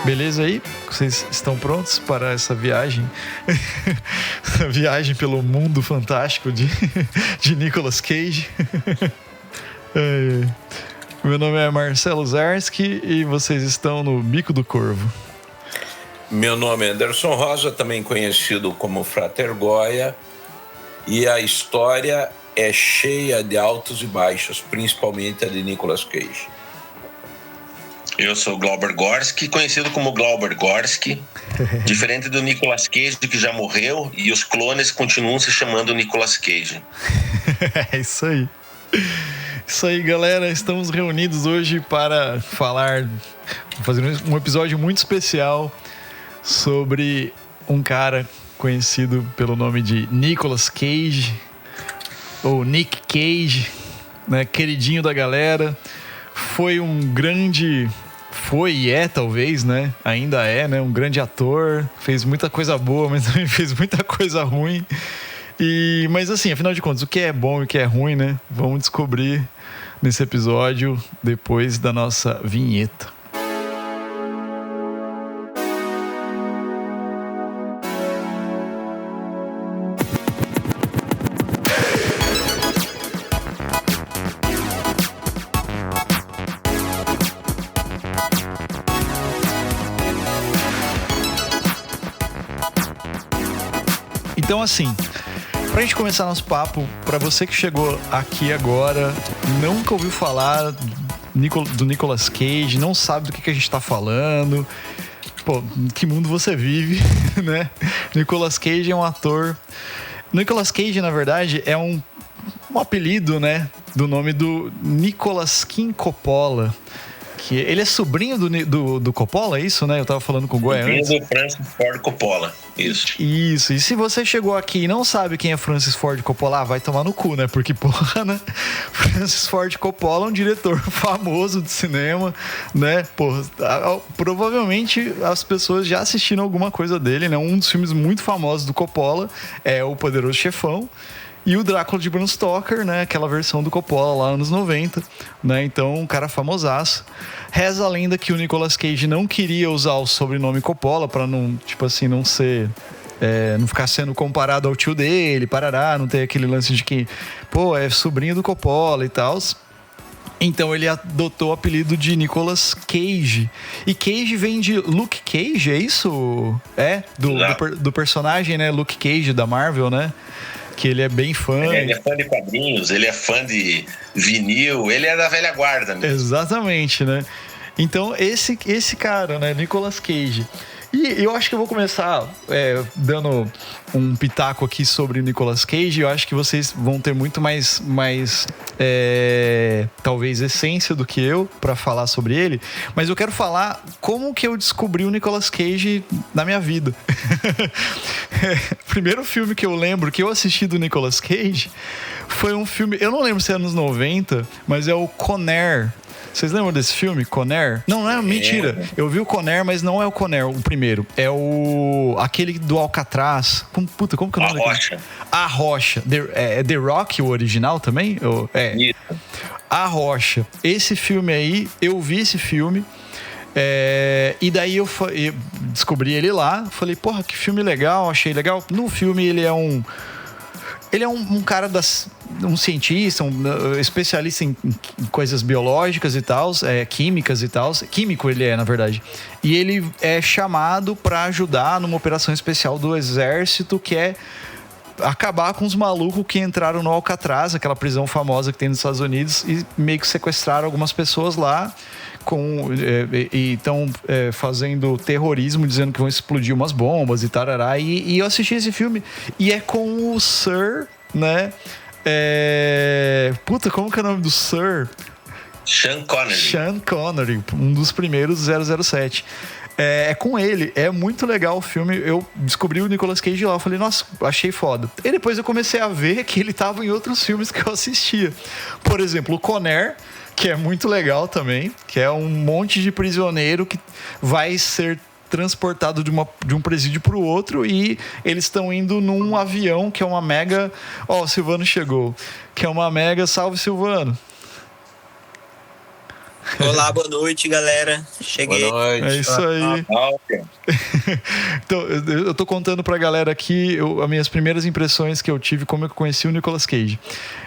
Beleza aí? Vocês estão prontos para essa viagem? Essa viagem pelo mundo fantástico de Nicolas Cage? Meu nome é Marcelo Zarski e vocês estão no Bico do Corvo. Meu nome é Anderson Rosa, também conhecido como Frater Goya, e a história é cheia de altos e baixos, principalmente a de Nicolas Cage. Eu sou Glauber Gorski, conhecido como Glauber Gorski, diferente do Nicolas Cage, que já morreu, e os clones continuam se chamando Nicolas Cage. É isso aí. Isso aí, galera. Estamos reunidos hoje para fazer um episódio muito especial sobre um cara conhecido pelo nome de Nicolas Cage, ou Nick Cage, né? Queridinho da galera. Foi e é talvez, né? Ainda é, né? Um grande ator. Fez muita coisa boa, mas também fez muita coisa ruim. Mas assim, afinal de contas, o que é bom e o que é ruim, né? Vamos descobrir nesse episódio depois da nossa vinheta. Então, assim, pra gente começar nosso papo, pra você que chegou aqui agora, nunca ouviu falar do Nicolas Cage, não sabe do que a gente tá falando, pô, em que mundo você vive, né? Nicolas Cage é um ator. Nicolas Cage, na verdade, é um apelido, né, do nome do Nicolas King Coppola. Que ele é sobrinho do Coppola, é isso, né? Eu tava falando com o Goya antes. Sobrinho do Francis Ford Coppola, isso. Isso, e se você chegou aqui e não sabe quem é Francis Ford Coppola, vai tomar no cu, né? Porque, porra, né? Francis Ford Coppola é um diretor famoso de cinema, né? Porra, provavelmente as pessoas já assistiram alguma coisa dele, né? Um dos filmes muito famosos do Coppola é O Poderoso Chefão. E o Drácula de Bram Stoker, né? Aquela versão do Coppola lá nos anos 90, né? Então, um cara famosaço. Reza a lenda que o Nicolas Cage não queria usar o sobrenome Coppola pra não, tipo assim, não ser... não ficar sendo comparado ao tio dele, parará, não ter aquele lance de que, pô, é sobrinho do Coppola e tal. Então ele adotou o apelido de Nicolas Cage. E Cage vem de Luke Cage, é isso? Do personagem, né? Luke Cage da Marvel, né? Que ele é bem fã. Ele é fã de quadrinhos, ele é fã de vinil, ele é da velha guarda mesmo. Exatamente, né? Então, esse cara, né? Nicolas Cage. E eu acho que eu vou começar dando um pitaco aqui sobre o Nicolas Cage. Eu acho que vocês vão ter muito mais talvez essência do que eu para falar sobre ele. Mas eu quero falar como que eu descobri o Nicolas Cage na minha vida. Primeiro filme que eu lembro que eu assisti do Nicolas Cage foi um filme... Eu não lembro se é anos 90, mas é o Con Air. Vocês lembram desse filme, Con Air? Não, mentira. Eu vi o Con Air, mas não é o Con Air, o primeiro. É aquele do Alcatraz. Puta, como que é o nome? A Rocha. É The Rock o original também? Isso. A Rocha. Esse filme aí, eu vi esse filme. E daí eu descobri ele lá. Falei, porra, que filme legal, achei legal. No filme ele é um cara um cientista, um especialista em coisas biológicas e tal, químicas e tal. Químico ele é, na verdade. E ele é chamado para ajudar numa operação especial do exército, que é acabar com os malucos que entraram no Alcatraz, aquela prisão famosa que tem nos Estados Unidos, e meio que sequestraram algumas pessoas lá. E estão fazendo terrorismo, dizendo que vão explodir umas bombas e tarará. E eu assisti esse filme e é com o Sir, né? Como que é o nome do Sir? Sean Connery, um dos primeiros 007. É com ele, é muito legal o filme. Eu descobri o Nicolas Cage lá, eu falei, nossa, achei foda. E depois eu comecei a ver que ele tava em outros filmes que eu assistia. Por exemplo, o Con Air, que é muito legal também, que é um monte de prisioneiro que vai ser transportado de um presídio para o outro, e eles estão indo num avião que é uma mega... Ó, o Silvano chegou. Que é uma mega... Salve, Silvano. Olá, boa noite, galera. Cheguei. Boa noite. É isso aí. Então, eu tô contando pra galera aqui as minhas primeiras impressões que eu tive, como eu conheci o Nicolas Cage.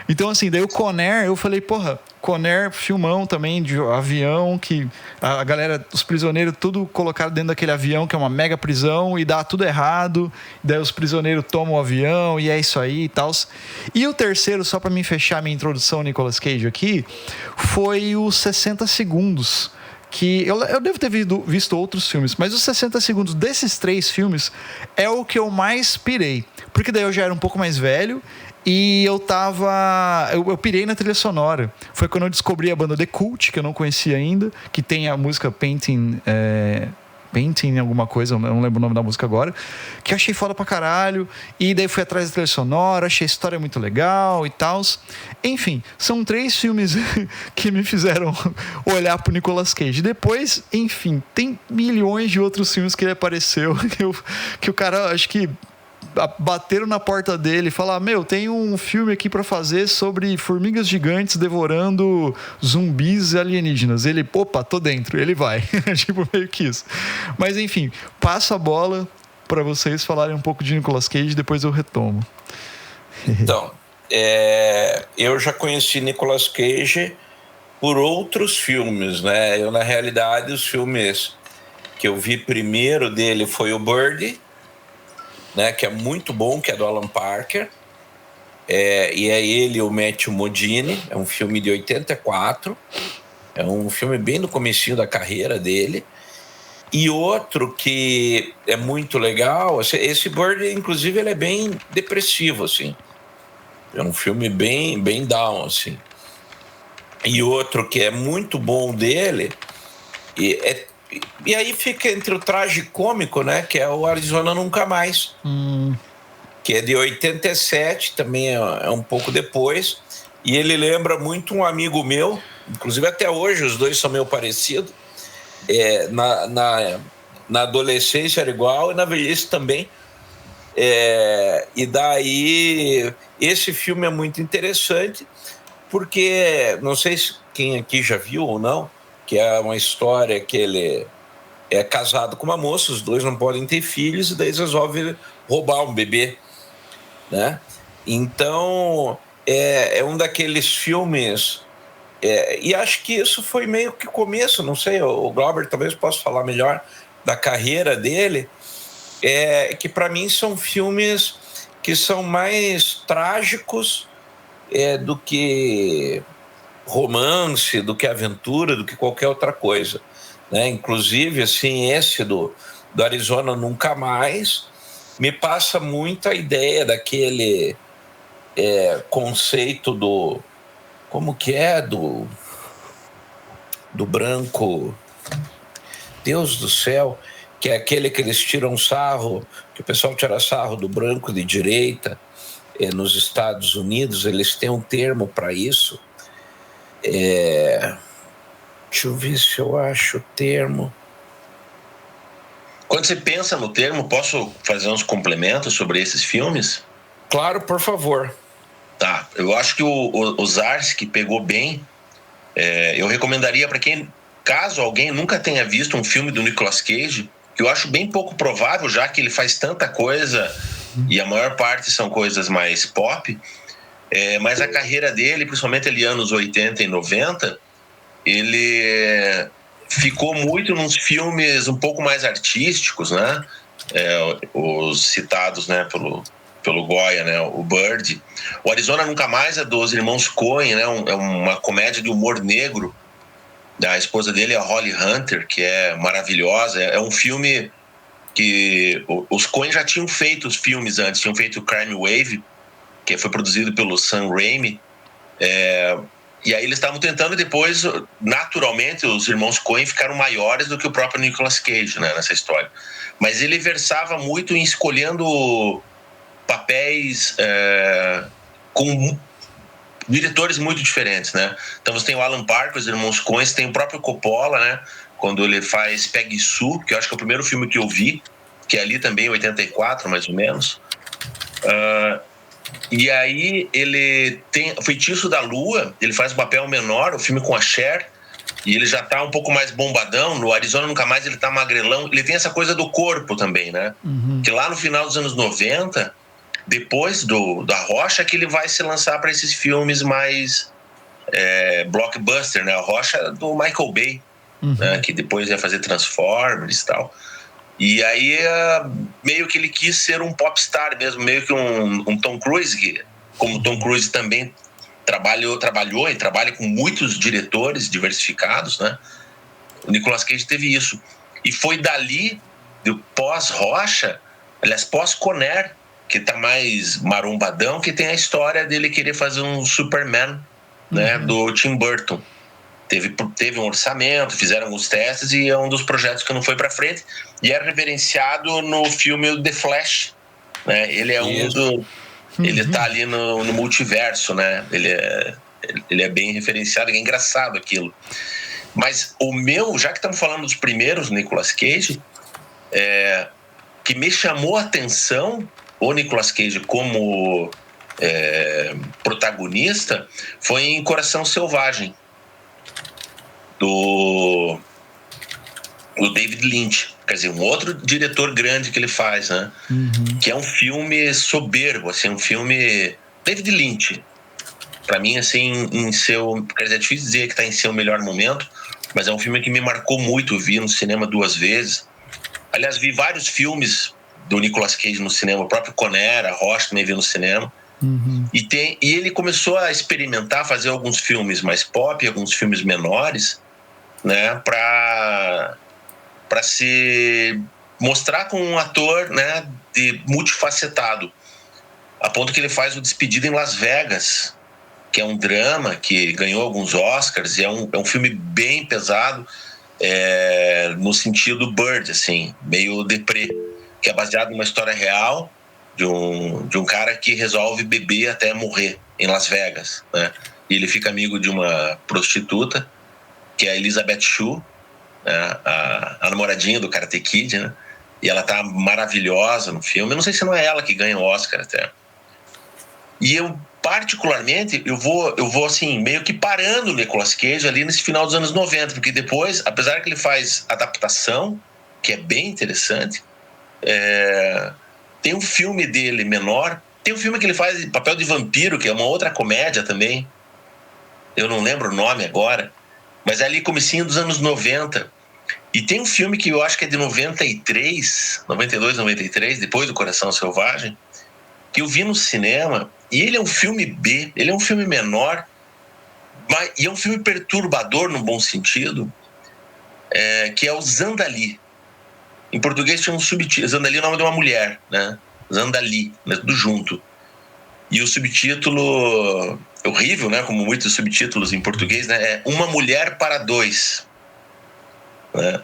Então, assim, daí o Conair, eu falei, porra, Conair, filmão também de avião, que a galera, os prisioneiros, tudo colocado dentro daquele avião, que é uma mega prisão, e dá tudo errado. Daí os prisioneiros tomam o avião, e é isso aí e tal. E o terceiro, só pra mim fechar minha introdução ao Nicolas Cage aqui, foi os 60 Segundos. Que eu devo ter visto outros filmes, mas os 60 Segundos desses 3 filmes é o que eu mais pirei. Porque daí eu já era um pouco mais velho e eu pirei na trilha sonora. Foi quando eu descobri a banda The Cult, que eu não conhecia ainda, que tem a música Painting alguma coisa, eu não lembro o nome da música agora, que eu achei foda pra caralho, e daí fui atrás da trilha sonora, achei a história muito legal e tal. Enfim, são 3 filmes que me fizeram olhar pro Nicolas Cage. Depois, enfim, tem milhões de outros filmes que ele apareceu, que o cara, acho que bateram na porta dele e falaram, meu, tem um filme aqui pra fazer sobre formigas gigantes devorando zumbis alienígenas. Ele, opa, tô dentro. Ele vai. Tipo, meio que isso. Mas, enfim, passo a bola pra vocês falarem um pouco de Nicolas Cage, depois eu retomo. Então, eu já conheci Nicolas Cage por outros filmes, né? Eu, na realidade, os filmes que eu vi primeiro dele foi o Bird, né, que é muito bom, que é do Alan Parker, e é ele e o Matthew Modine. É um filme de 84, é um filme bem no comecinho da carreira dele. E outro que é muito legal, esse Bird, inclusive, ele é bem depressivo, assim, é um filme bem down, assim. E outro que é muito bom dele, e aí fica entre o tragicômico, né, que é o Arizona Nunca Mais, que é de 87, também é um pouco depois, e ele lembra muito um amigo meu, inclusive até hoje os dois são meio parecidos, na adolescência era igual e na velhice também, e daí esse filme é muito interessante, porque não sei se quem aqui já viu ou não, que é uma história que ele é casado com uma moça, os dois não podem ter filhos, e daí eles resolvem roubar um bebê, né? Então, é um daqueles filmes, e acho que isso foi meio que começo, não sei, o Glauber talvez possa falar melhor da carreira dele, que para mim são filmes que são mais trágicos do que romance, do que aventura, do que qualquer outra coisa, né? Inclusive, assim, esse do Arizona Nunca Mais me passa muito a ideia daquele conceito do, como que é, do branco, Deus do céu, que é aquele que eles tiram sarro, que o pessoal tira sarro do branco de direita, nos Estados Unidos, eles têm um termo para isso. Deixa eu ver se eu acho o termo. Quando você pensa no termo, posso fazer uns complementos sobre esses filmes? Claro, por favor. Tá, eu acho que o Zarsky pegou bem. Eu recomendaria para quem, caso alguém nunca tenha visto um filme do Nicolas Cage, que eu acho bem pouco provável, já que ele faz tanta coisa e a maior parte são coisas mais pop, mas a carreira dele, principalmente ali anos 80 e 90, ele ficou muito nos filmes um pouco mais artísticos, né? Os citados, né, pelo Goya, né? O Bird. O Arizona Nunca Mais é dos irmãos Coen, né? É uma comédia de humor negro. A esposa dele é a Holly Hunter, que é maravilhosa. É um filme que os Coen já tinham feito os filmes antes. Tinham feito o Crime Wave, que foi produzido pelo Sam Raimi. E aí eles estavam tentando, depois, naturalmente, os irmãos Coen ficaram maiores do que o próprio Nicolas Cage, né, nessa história. Mas ele versava muito em escolhendo papéis com diretores muito diferentes, né? Então você tem o Alan Parker, os irmãos Coen, você tem o próprio Coppola, né? Quando ele faz Peggy Sue, que eu acho que é o primeiro filme que eu vi, que é ali também, 84, mais ou menos. E aí ele tem Feitiço da Lua, ele faz um papel menor, o filme com a Cher, e ele já tá um pouco mais bombadão. No Arizona Nunca Mais ele tá magrelão. Ele tem essa coisa do corpo também, né? Que lá no final dos anos 90, depois da Rocha, que ele vai se lançar para esses filmes mais blockbuster, né? A Rocha do Michael Bay, né? Que depois ia fazer Transformers e tal. E aí meio que ele quis ser um popstar mesmo, meio que um Tom Cruise, que, como Tom Cruise também trabalhou e trabalha com muitos diretores diversificados, né? O Nicolas Cage teve isso. E foi dali, do pós-Rocha, aliás, pós-Conner, que tá mais marombadão, que tem a história dele querer fazer um Superman, né? Do Tim Burton. Teve um orçamento, fizeram alguns testes e é um dos projetos que não foi para frente. E é reverenciado no filme The Flash, né? Ele é ele tá ali no multiverso, né? Ele é bem referenciado, é engraçado aquilo. Mas já que estamos falando dos primeiros Nicolas Cage, que me chamou a atenção o Nicolas Cage como protagonista foi em Coração Selvagem, do David Lynch. Quer dizer, um outro diretor grande que ele faz, né? Que é um filme soberbo, assim, um filme David Lynch. Pra mim, assim, quer dizer, é difícil dizer que tá em seu melhor momento, mas é um filme que me marcou muito. Vi no cinema 2 vezes. Aliás, vi vários filmes do Nicolas Cage no cinema. O próprio Conner, a Rocha também vi no cinema. E ele começou a experimentar, fazer alguns filmes mais pop, alguns filmes menores, né? Pra se mostrar como um ator, né, multifacetado, a ponto que ele faz o Despedida em Las Vegas, que é um drama que ganhou alguns Oscars e é um filme bem pesado, no sentido Bird, assim, meio deprê, que é baseado numa história real de um cara que resolve beber até morrer em Las Vegas, né? E ele fica amigo de uma prostituta, que é a Elizabeth Shue, a namoradinha do Karate Kid, né? E ela tá maravilhosa no filme. Eu não sei se não é ela que ganha o Oscar até. E eu, particularmente, eu vou assim, meio que parando o Nicolas Cage ali nesse final dos anos 90, porque depois, apesar que ele faz adaptação, que é bem interessante, tem um filme dele menor, tem um filme que ele faz papel de vampiro, que é uma outra comédia também, eu não lembro o nome agora, mas é ali comecinho dos anos 90. E tem um filme que eu acho que é de 92, 93, depois do Coração Selvagem, que eu vi no cinema, e ele é um filme B, ele é um filme menor, e é um filme perturbador no bom sentido, que é o Zandali. Em português tinha um subtítulo, Zandali é o nome de uma mulher, né? Zandali, né? Tudo junto. E o subtítulo horrível, né? Como muitos subtítulos em português, né? É Uma Mulher para Dois, né?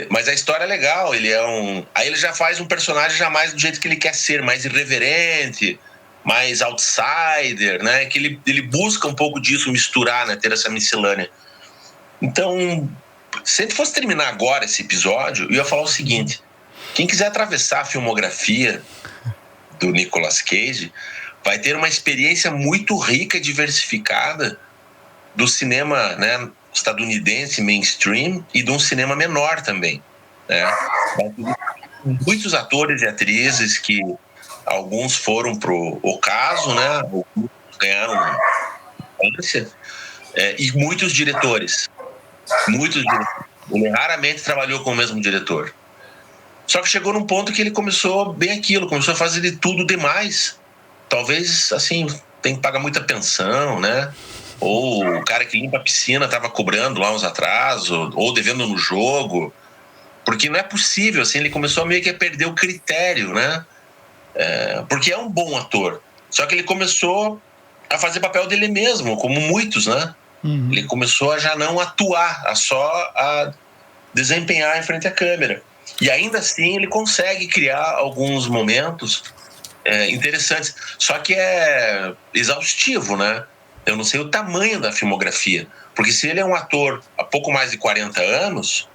Mas a história é legal. Aí ele já faz um personagem já mais do jeito que ele quer ser, mais irreverente, mais outsider, né? Que ele busca um pouco disso, misturar, né? Ter essa miscelânea. Então, se a gente fosse terminar agora esse episódio, eu ia falar o seguinte: quem quiser atravessar a filmografia do Nicolas Cage vai ter uma experiência muito rica e diversificada do cinema, né, estadunidense mainstream e de um cinema menor também, né? Muitos atores e atrizes que alguns foram pro ocaso, né, alguns ganharam importância, e muitos diretores. Ele raramente trabalhou com o mesmo diretor. Só que chegou num ponto que ele começou bem aquilo, começou a fazer de tudo demais. Talvez, assim, tem que pagar muita pensão, né? Ou o cara que limpa a piscina estava cobrando lá uns atrasos, ou devendo no jogo. Porque não é possível, assim, ele começou meio que a perder o critério, né? Porque é um bom ator. Só que ele começou a fazer papel dele mesmo, como muitos, né? Ele começou a já não atuar, a desempenhar em frente à câmera. E ainda assim ele consegue criar alguns momentos interessantes. Só que é exaustivo, né? Eu não sei o tamanho da filmografia. Porque se ele é um ator há pouco mais de 40 anos,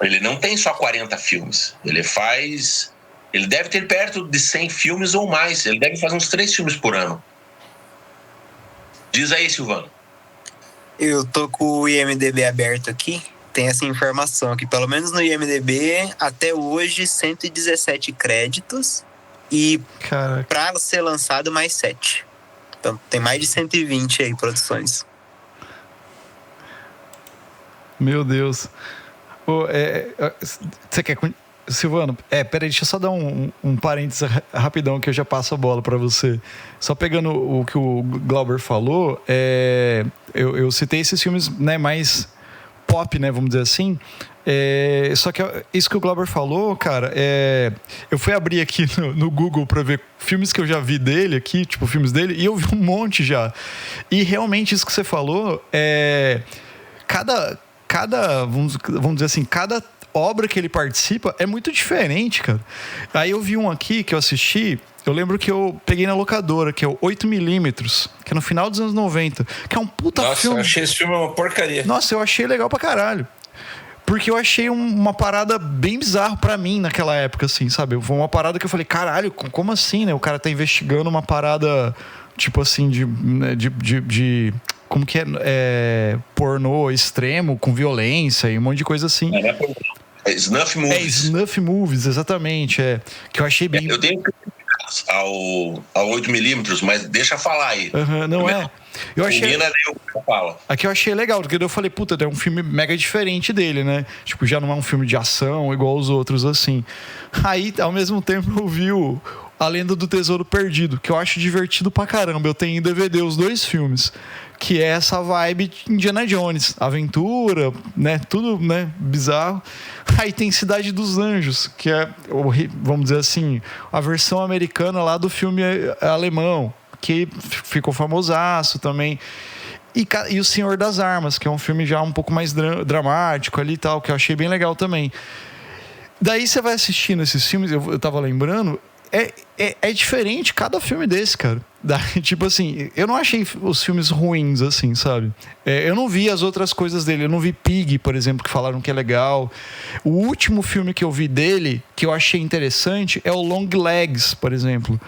ele não tem só 40 filmes. Ele deve ter perto de 100 filmes ou mais. Ele deve fazer uns 3 filmes por ano. Diz aí, Silvano. Eu tô com o IMDb aberto aqui. Tem essa informação aqui. Pelo menos no IMDb, até hoje, 117 créditos. E Caraca. pra ser lançado, mais 7. Então tem mais de 120 aí produções. Meu Deus. Você quer... Silvano, peraí, deixa eu só dar um parênteses rapidão que eu já passo a bola para você. Só pegando o que o Glauber falou, eu citei esses filmes, né, mais pop, né, vamos dizer assim. Só que isso que o Glauber falou, cara, eu fui abrir aqui no Google para ver filmes que eu já vi dele aqui, tipo filmes dele, e eu vi um monte já. E realmente isso que você falou, vamos dizer assim, cada obra que ele participa é muito diferente, cara. Aí eu vi um aqui que eu assisti, eu lembro que eu peguei na locadora, que é o 8mm, que é no final dos anos 90, que é um puta filme. Nossa, eu achei esse filme uma porcaria. Nossa, eu achei legal pra caralho. Porque eu achei uma parada bem bizarra pra mim naquela época, assim, sabe? Foi uma parada que eu falei, caralho, como assim, né? O cara tá investigando uma parada, tipo assim, como que pornô extremo, com violência e um monte de coisa assim. Snuff Movies. Snuff Movies, exatamente. Que eu achei bem... Eu tenho críticas ao 8mm, mas deixa falar aí. Não é. Eu achei... Aqui eu achei legal, porque eu falei, puta, é um filme mega diferente dele, né? Tipo, já não é um filme de ação igual os outros, assim. Aí, ao mesmo tempo, eu vi A Lenda do Tesouro Perdido, que eu acho divertido pra caramba. Eu tenho em DVD os 2 filmes, que é essa vibe Indiana Jones, aventura, né, tudo, né, bizarro. Aí tem Cidade dos Anjos, que é, vamos dizer assim, a versão americana lá do filme alemão, que ficou famosaço também. E O Senhor das Armas, que é um filme já um pouco mais dramático ali e tal, que eu achei bem legal também. Daí você vai assistindo esses filmes, eu tava lembrando, é diferente cada filme desse, cara. Tipo assim, eu não achei os filmes ruins, assim, sabe? Eu não vi as outras coisas dele. Eu não vi Pig, por exemplo, que falaram que é legal. O último filme que eu vi dele, que eu achei interessante, é o Long Legs, por exemplo.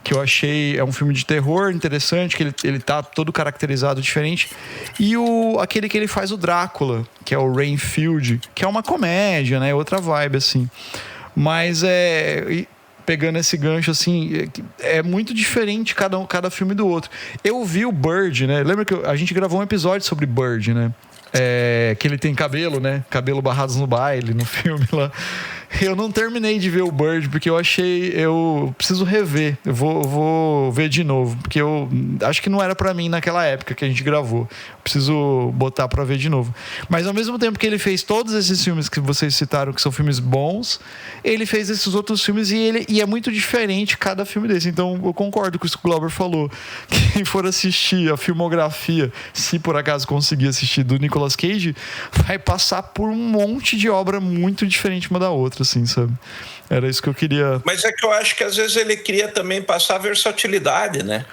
Que eu achei... É um filme de terror interessante, que ele tá todo caracterizado diferente. E aquele que ele faz o Drácula, que é o Rainfield, que é uma comédia, né? Outra vibe, assim. Mas pegando esse gancho, assim, é muito diferente cada filme do outro. Eu vi o Bird, né? Lembra que a gente gravou um episódio sobre Bird, né? Que ele tem cabelo, né? Cabelo barrados no baile, no filme lá. Eu não terminei de ver o Bird, porque eu preciso rever. Eu vou ver de novo, porque eu acho que não era pra mim naquela época que a gente gravou. Eu preciso botar pra ver de novo. Mas ao mesmo tempo que ele fez todos esses filmes que vocês citaram, que são filmes bons, ele fez esses outros filmes e é muito diferente cada filme desse. Então eu concordo com isso que o Glauber falou. Quem for assistir a filmografia, se por acaso conseguir assistir, do Nicolas Cage, vai passar por um monte de obra muito diferente uma da outra, assim, sabe? Era isso que eu queria... Mas é que eu acho que às vezes ele queria também passar versatilidade, né?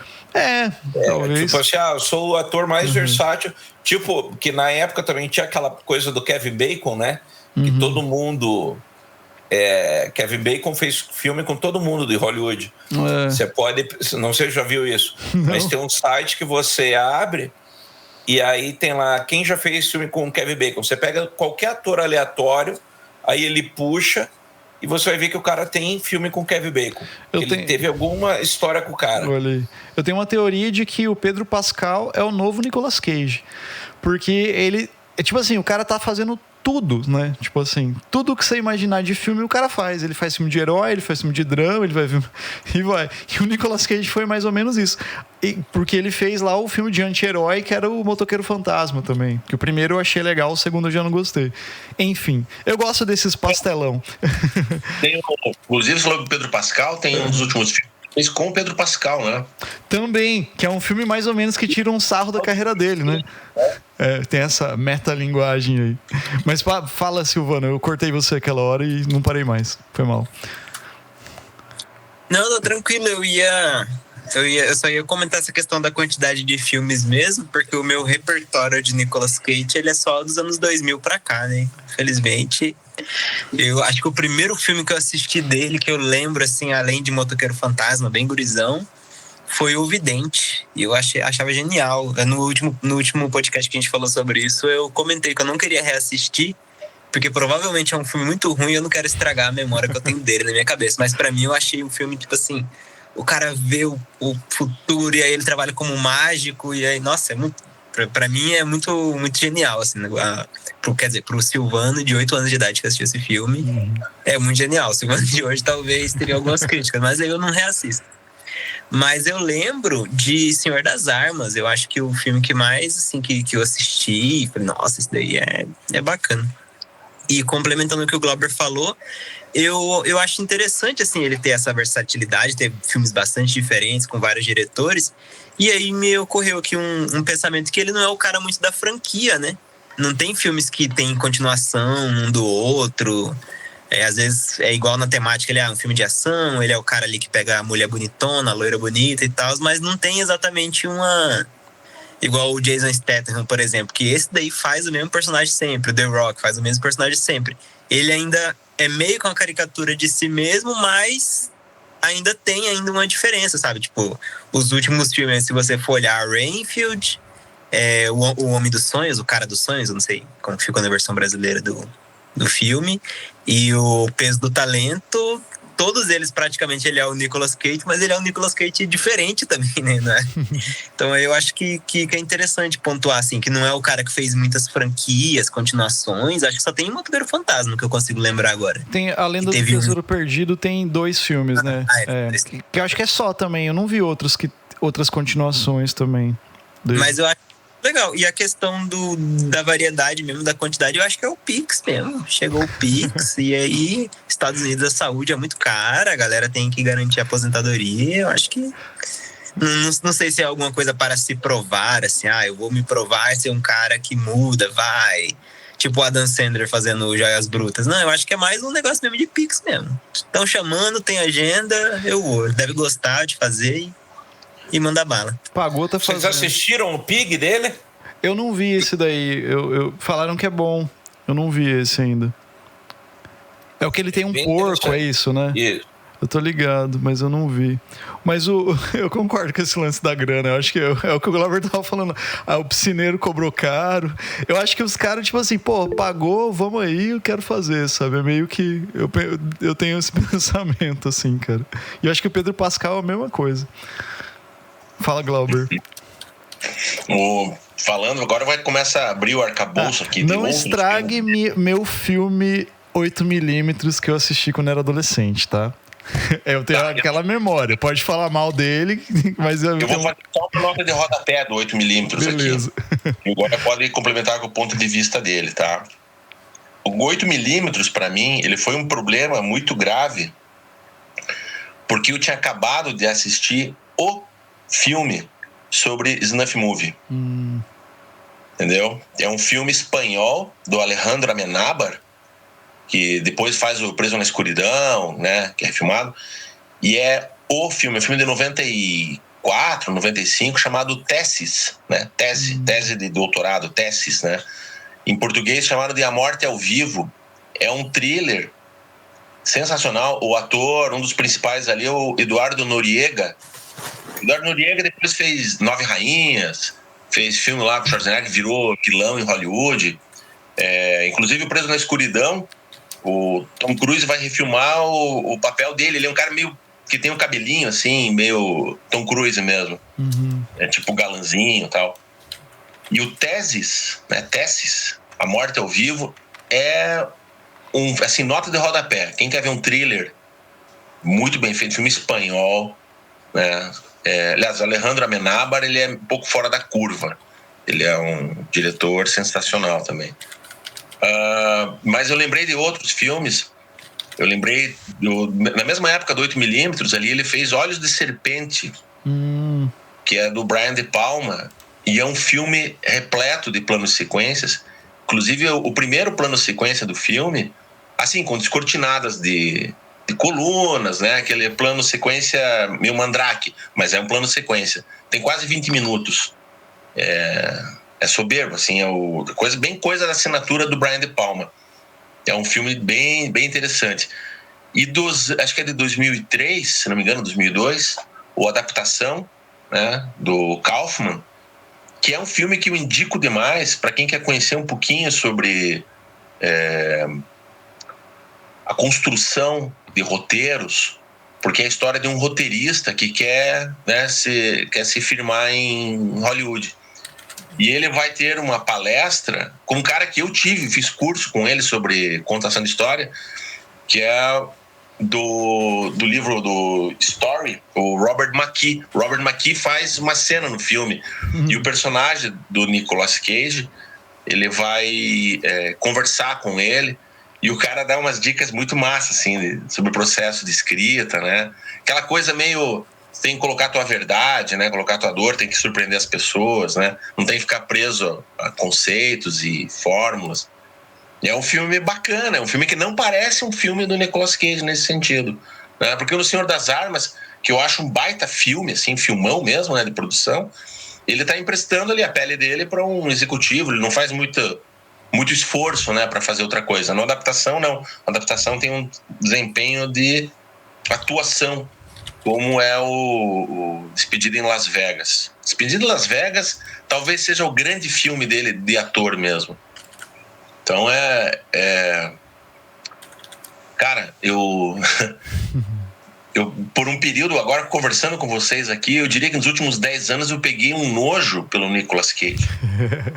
Talvez. Tipo assim, eu sou o ator mais versátil. Tipo, que na época também tinha aquela coisa do Kevin Bacon, né? Que todo mundo... Kevin Bacon fez filme com todo mundo de Hollywood. Você pode... Não sei se já viu isso. Não. Mas tem um site que você abre e aí tem lá quem já fez filme com Kevin Bacon. Você pega qualquer ator aleatório, aí ele puxa e você vai ver que o cara tem filme com Kevin Bacon. Ele teve alguma história com o cara. Olha, eu tenho uma teoria de que o Pedro Pascal é o novo Nicolas Cage. Porque ele... tipo assim, o cara tá fazendo tudo, né? Tipo assim, tudo que você imaginar de filme o cara faz. Ele faz filme de herói, ele faz filme de drama, ele vai... E vai. E o Nicolas Cage foi mais ou menos isso. Porque ele fez lá o filme de anti-herói, que era o Motoqueiro Fantasma também. Que o primeiro eu achei legal, o segundo eu já não gostei. Enfim, eu gosto desses pastelão. Inclusive, falou do Pedro Pascal, tem um dos últimos filmes com o Pedro Pascal, né? Também, que é um filme mais ou menos que tira um sarro da carreira dele, né? Tem essa metalinguagem aí. Mas fala, Silvana, eu cortei você aquela hora e não parei mais. Foi mal. Não, tô tranquilo, eu só ia comentar essa questão da quantidade de filmes mesmo, porque o meu repertório de Nicolas Cage, ele é só dos anos 2000 pra cá, né? Infelizmente, eu acho que o primeiro filme que eu assisti dele, que eu lembro, assim, além de Motoqueiro Fantasma, bem gurizão, foi O Vidente. E eu achava genial. No último podcast que a gente falou sobre isso, eu comentei que eu não queria reassistir, porque provavelmente é um filme muito ruim e eu não quero estragar a memória que eu tenho dele na minha cabeça. Mas pra mim, eu achei um filme, tipo assim, o cara vê o futuro e aí ele trabalha como mágico e aí, nossa, pra mim é muito, muito genial, assim, quer dizer, pro Silvano de 8 anos de idade que assistiu esse filme, é muito genial. O Silvano de hoje talvez teria algumas críticas, mas aí eu não reassisto. Mas eu lembro de Senhor das Armas. Eu acho que o filme que mais, assim, que eu assisti, falei, nossa, isso daí é bacana. E complementando o que o Glauber falou, eu acho interessante, assim, ele ter essa versatilidade, ter filmes bastante diferentes, com vários diretores. E aí me ocorreu aqui um pensamento que ele não é o cara muito da franquia, né? Não tem filmes que tem continuação um do outro. Às vezes é igual na temática, ele é um filme de ação, ele é o cara ali que pega a mulher bonitona, a loira bonita e tal, mas não tem exatamente igual o Jason Statham, por exemplo, que esse daí faz o mesmo personagem sempre, o The Rock faz o mesmo personagem sempre. Ele ainda é meio com a caricatura de si mesmo, mas ainda tem uma diferença, sabe? Tipo, os últimos filmes, se você for olhar Rainfield, o Homem dos Sonhos, o Cara dos Sonhos, eu não sei como ficou na versão brasileira do filme, e o Peso do Talento, todos eles praticamente ele é o Nicolas Cage, mas ele é um Nicolas Cage diferente também, né? Então eu acho que é interessante pontuar, assim, que não é o cara que fez muitas franquias, continuações. Acho que só tem o Motoqueiro Fantasma que eu consigo lembrar agora. Tem A Lenda do Tesouro Perdido, tem 2 filmes, né? Que eu acho que é só também. Eu não vi outras continuações também. Mas eu acho legal. E a questão da variedade mesmo, da quantidade, eu acho que é o Pix mesmo. Chegou o Pix e aí Estados Unidos a saúde é muito cara, a galera tem que garantir a aposentadoria. Eu acho que não sei se é alguma coisa para se provar, assim, eu vou me provar ser um cara que muda, vai. Tipo o Adam Sandler fazendo Joias Brutas. Não, eu acho que é mais um negócio mesmo de Pix mesmo. Estão chamando, tem agenda, eu vou. Deve gostar de fazer e mandar bala. Pagou, tá fazendo. Vocês assistiram o Pig dele? Eu não vi esse daí. Falaram que é bom. Eu não vi esse ainda. É o que ele tem um porco, é isso, né? Isso. Eu tô ligado, mas eu não vi. Mas eu concordo com esse lance da grana. Eu acho que é o que o Glauber tava falando. O piscineiro cobrou caro. Eu acho que os caras, tipo assim, pagou, vamos aí, eu quero fazer, sabe? É meio que... Eu tenho esse pensamento, assim, cara. E eu acho que o Pedro Pascal é a mesma coisa. Fala, Glauber. Falando, agora começar a abrir o arcabouço aqui. Não estrague meu filme 8mm que eu assisti quando era adolescente, tá? Eu tenho aquela memória. Pode falar mal dele, mas eu vou fazer só uma nota de rodapé do 8mm. Beleza. Aqui. Agora pode complementar com o ponto de vista dele, tá? O 8mm, pra mim, ele foi um problema muito grave, porque eu tinha acabado de assistir o filme sobre Snuff Movie. Entendeu? É um filme espanhol do Alejandro Amenábar, que depois faz o Preso na Escuridão, né, que é filmado, e é um filme de 94, 95, chamado Tesis, né, tese de doutorado, Tesis, né, em português chamado de A Morte ao Vivo. É um thriller sensacional. O ator, um dos principais ali, é o Eduardo Noriega. Eduardo Noriega depois fez Nove Rainhas, fez filme lá com o Schwarzenegger, virou vilão em Hollywood. Inclusive o Preso na Escuridão, o Tom Cruise vai refilmar o papel dele. Ele é um cara meio que tem um cabelinho assim, meio Tom Cruise mesmo. É tipo galanzinho e tal. E o Tesis, A Morte ao Vivo, é assim, nota de rodapé. Quem quer ver um thriller muito bem feito, filme espanhol, né? Aliás, Alejandro Amenábar, ele é um pouco fora da curva. Ele é um diretor sensacional também. Mas eu lembrei de outros filmes. Eu lembrei na mesma época do 8mm ali, ele fez Olhos de Serpente, que é do Brian De Palma, e é um filme repleto de planos sequências. Inclusive o primeiro plano sequência do filme, assim, com descortinadas de colunas, né? Aquele plano sequência meio Mandrake, mas é um plano sequência. Tem quase 20 minutos. É soberbo, assim, bem coisa da assinatura do Brian De Palma. É um filme bem, bem interessante. E acho que é de 2003, se não me engano, 2002, ou Adaptação, né, do Kaufman, que é um filme que eu indico demais para quem quer conhecer um pouquinho sobre a construção de roteiros, porque é a história de um roteirista que quer se firmar em Hollywood. E ele vai ter uma palestra com um cara que eu fiz curso com ele sobre contação de história, que é do livro do Story, o Robert McKee. Robert McKee faz uma cena no filme, e o personagem do Nicolas Cage, ele vai conversar com ele, e o cara dá umas dicas muito massas assim, sobre o processo de escrita, né? Aquela coisa meio... Você tem que colocar a tua verdade, né? Colocar a tua dor, tem que surpreender as pessoas, né? Não tem que ficar preso a conceitos e fórmulas. E é um filme bacana, é um filme que não parece um filme do Nicolas Cage nesse sentido, né? Porque no Senhor das Armas, que eu acho um baita filme, assim, filmão mesmo, né, de produção, ele tá emprestando ali a pele dele para um executivo, ele não faz muito esforço, né, para fazer outra coisa. Na adaptação, não. A adaptação tem um desempenho de atuação, como é o Despedida em Las Vegas. Despedida em Las Vegas talvez seja o grande filme dele de ator mesmo. Então cara, eu por um período, agora conversando com vocês aqui, eu diria que nos últimos 10 anos eu peguei um nojo pelo Nicolas Cage.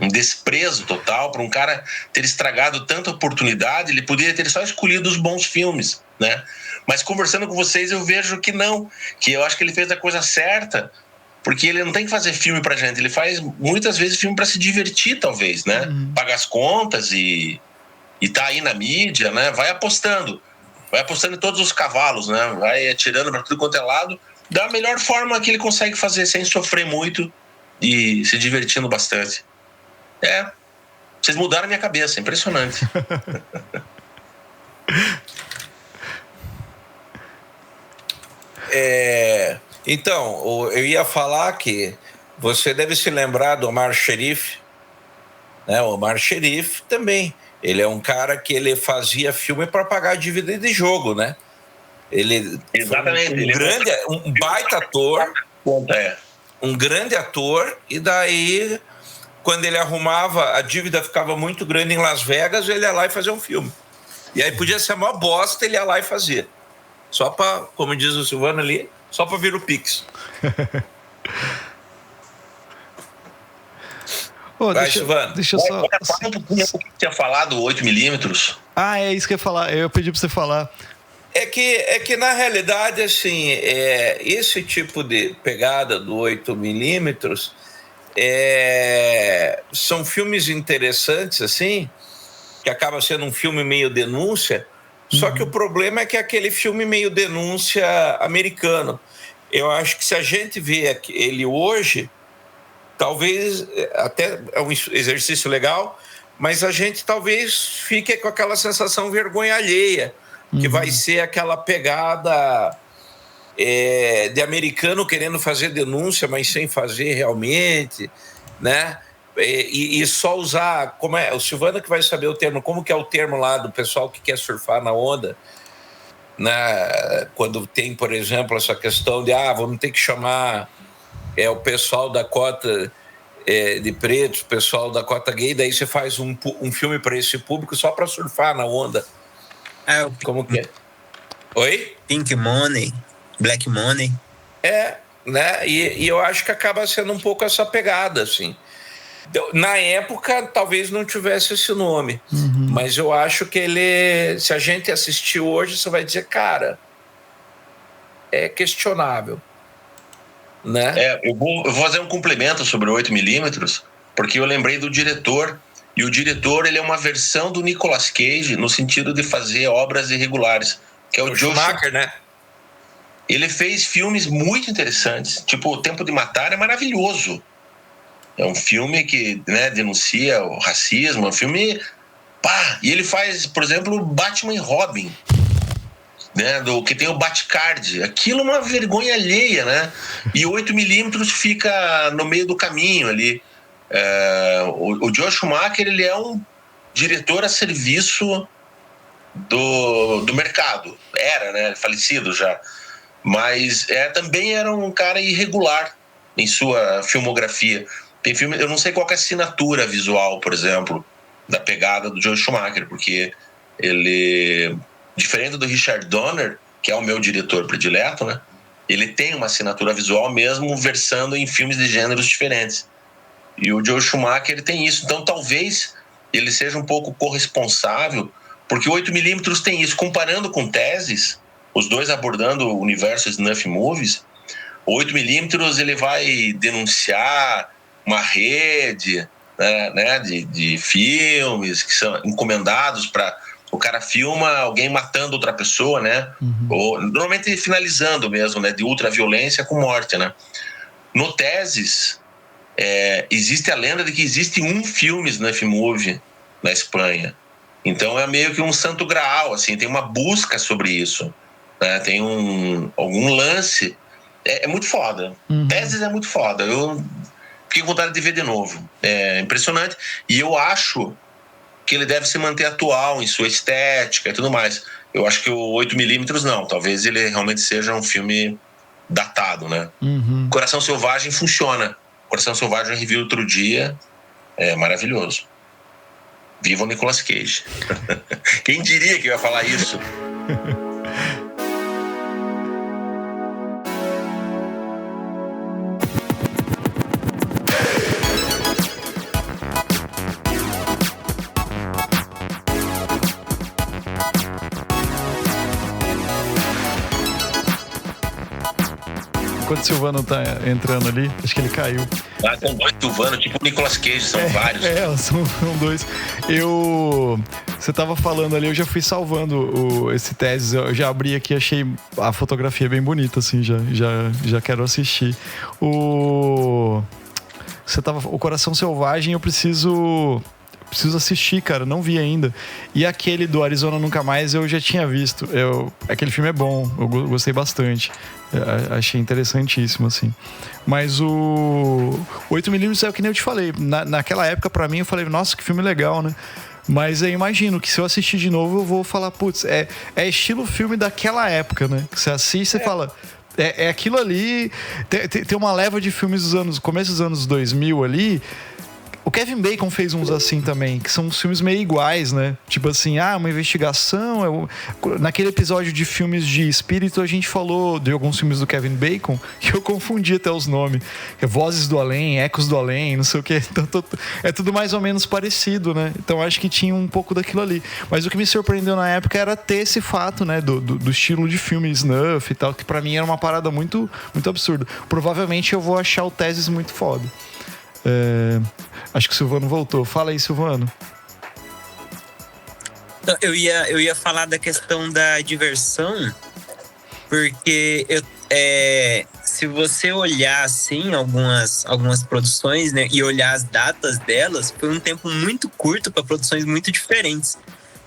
Um desprezo total por um cara ter estragado tanta oportunidade. Ele poderia ter só escolhido os bons filmes, né? Mas conversando com vocês eu vejo que não, que eu acho que ele fez a coisa certa, porque ele não tem que fazer filme pra gente, ele faz muitas vezes filme pra se divertir, talvez, né? Pagar as contas e tá aí na mídia, né? Vai apostando em todos os cavalos, né? Vai atirando pra tudo quanto é lado, da melhor forma que ele consegue fazer, sem sofrer muito e se divertindo bastante. Vocês mudaram a minha cabeça, impressionante. Então, eu ia falar que você deve se lembrar do Omar Sharif, né? O Omar Sharif também, ele é um cara que ele fazia filme para pagar dívida de jogo, né? Exatamente. Um baita ator, um grande ator, e daí, quando ele arrumava, a dívida ficava muito grande em Las Vegas, ele ia lá e fazia um filme. E aí podia ser uma bosta, ele ia lá e fazia. Só para, como diz o Silvano ali, só para vir o Pix. Deixa eu só... Fala um pouquinho o que tinha falado, 8mm. É isso que eu ia falar. Eu pedi para você falar. É que na realidade, assim, esse tipo de pegada do 8mm são filmes interessantes, assim, que acaba sendo um filme meio denúncia. Só que o problema é que é aquele filme meio denúncia americano. Eu acho que se a gente vê ele hoje, talvez até é um exercício legal, mas a gente talvez fique com aquela sensação vergonha alheia, que vai ser aquela pegada de americano querendo fazer denúncia, mas sem fazer realmente, né? E só usar, como é, o Silvano que vai saber o termo, como que é o termo lá do pessoal que quer surfar na onda, né? Quando tem, por exemplo, essa questão de vamos ter que chamar o pessoal da cota de pretos, o pessoal da cota gay, daí você faz um filme para esse público só para surfar na onda. Como que é? Oi? Pink Money, Black Money. Né? E eu acho que acaba sendo um pouco essa pegada, assim. Na época, talvez não tivesse esse nome, mas eu acho que se a gente assistir hoje, você vai dizer, cara, é questionável, né? Eu vou fazer um complemento sobre o 8mm, porque eu lembrei do diretor, e o diretor, ele é uma versão do Nicolas Cage no sentido de fazer obras irregulares, que é o Joe Schumacher, né? Ele fez filmes muito interessantes, tipo O Tempo de Matar é maravilhoso. É um filme que, né, denuncia o racismo, é um filme... E ele faz, por exemplo, Batman e Robin, né, que tem o Batcard. Aquilo é uma vergonha alheia, né? E 8mm fica no meio do caminho ali. O Joe Schumacher, ele é um diretor a serviço do mercado. Era, né? Falecido já. Mas também era um cara irregular. em sua filmografia. Tem filme, eu não sei qual que é a assinatura visual, por exemplo, da pegada do Joel Schumacher, porque ele, diferente do Richard Donner, que é o meu diretor predileto, né? Ele tem uma assinatura visual mesmo versando em filmes de gêneros diferentes. E o Joel Schumacher, ele tem isso. Então, talvez ele seja um pouco corresponsável, porque o 8mm tem isso. Comparando com Teses, os dois abordando o universo snuff movies, o 8mm ele vai denunciar uma rede, né, de filmes que são encomendados para... O cara filma alguém matando outra pessoa, né? Ou, normalmente finalizando mesmo, né? De ultraviolência com morte, né? No Teses, existe a lenda de que existe um filme snuff movie na Espanha. Então é meio que um santo graal, assim, tem uma busca sobre isso, né? Tem algum lance. É muito foda. Teses é muito foda. Eu fiquei com vontade de ver de novo. É impressionante. E eu acho que ele deve se manter atual em sua estética e tudo mais. Eu acho que o 8mm não. Talvez ele realmente seja um filme datado, né? Coração Selvagem funciona. Coração Selvagem eu revi outro dia. É maravilhoso. Viva o Nicolas Cage. Quem diria que eu ia falar isso? Enquanto o Silvano tá entrando ali, acho que ele caiu. São dois Silvano, tipo o Nicolas Cage, são vários. São dois. Você tava falando ali, eu já fui salvando esse Teses, eu já abri aqui, achei a fotografia bem bonita, assim, já quero assistir. O Coração Selvagem, eu preciso assistir, cara, não vi ainda. E aquele do Arizona Nunca Mais eu já tinha visto. Aquele filme é bom, eu gostei bastante. Achei interessantíssimo, assim. Mas o 8mm é o que nem eu te falei. Naquela época, pra mim, eu falei, nossa, que filme legal, né? Mas eu imagino que se eu assistir de novo, eu vou falar, putz, é estilo filme daquela época, né? Que você assiste e fala... É aquilo ali... Tem uma leva de filmes começo dos anos 2000 ali... O Kevin Bacon fez uns assim também, que são uns filmes meio iguais, né? Tipo assim, uma investigação. Naquele episódio de filmes de espírito, a gente falou de alguns filmes do Kevin Bacon, que eu confundi até os nomes. Vozes do Além, Ecos do Além, não sei o quê. Então, é tudo mais ou menos parecido, né? Então acho que tinha um pouco daquilo ali. Mas o que me surpreendeu na época era ter esse fato, né? Do estilo de filme snuff e tal, que pra mim era uma parada muito, muito absurda. Provavelmente eu vou achar o Teses muito foda. Acho que o Silvano voltou. Fala aí, Silvano. Eu ia falar da questão da diversão, porque se você olhar assim algumas produções, né, e olhar as datas delas, foi um tempo muito curto para produções muito diferentes.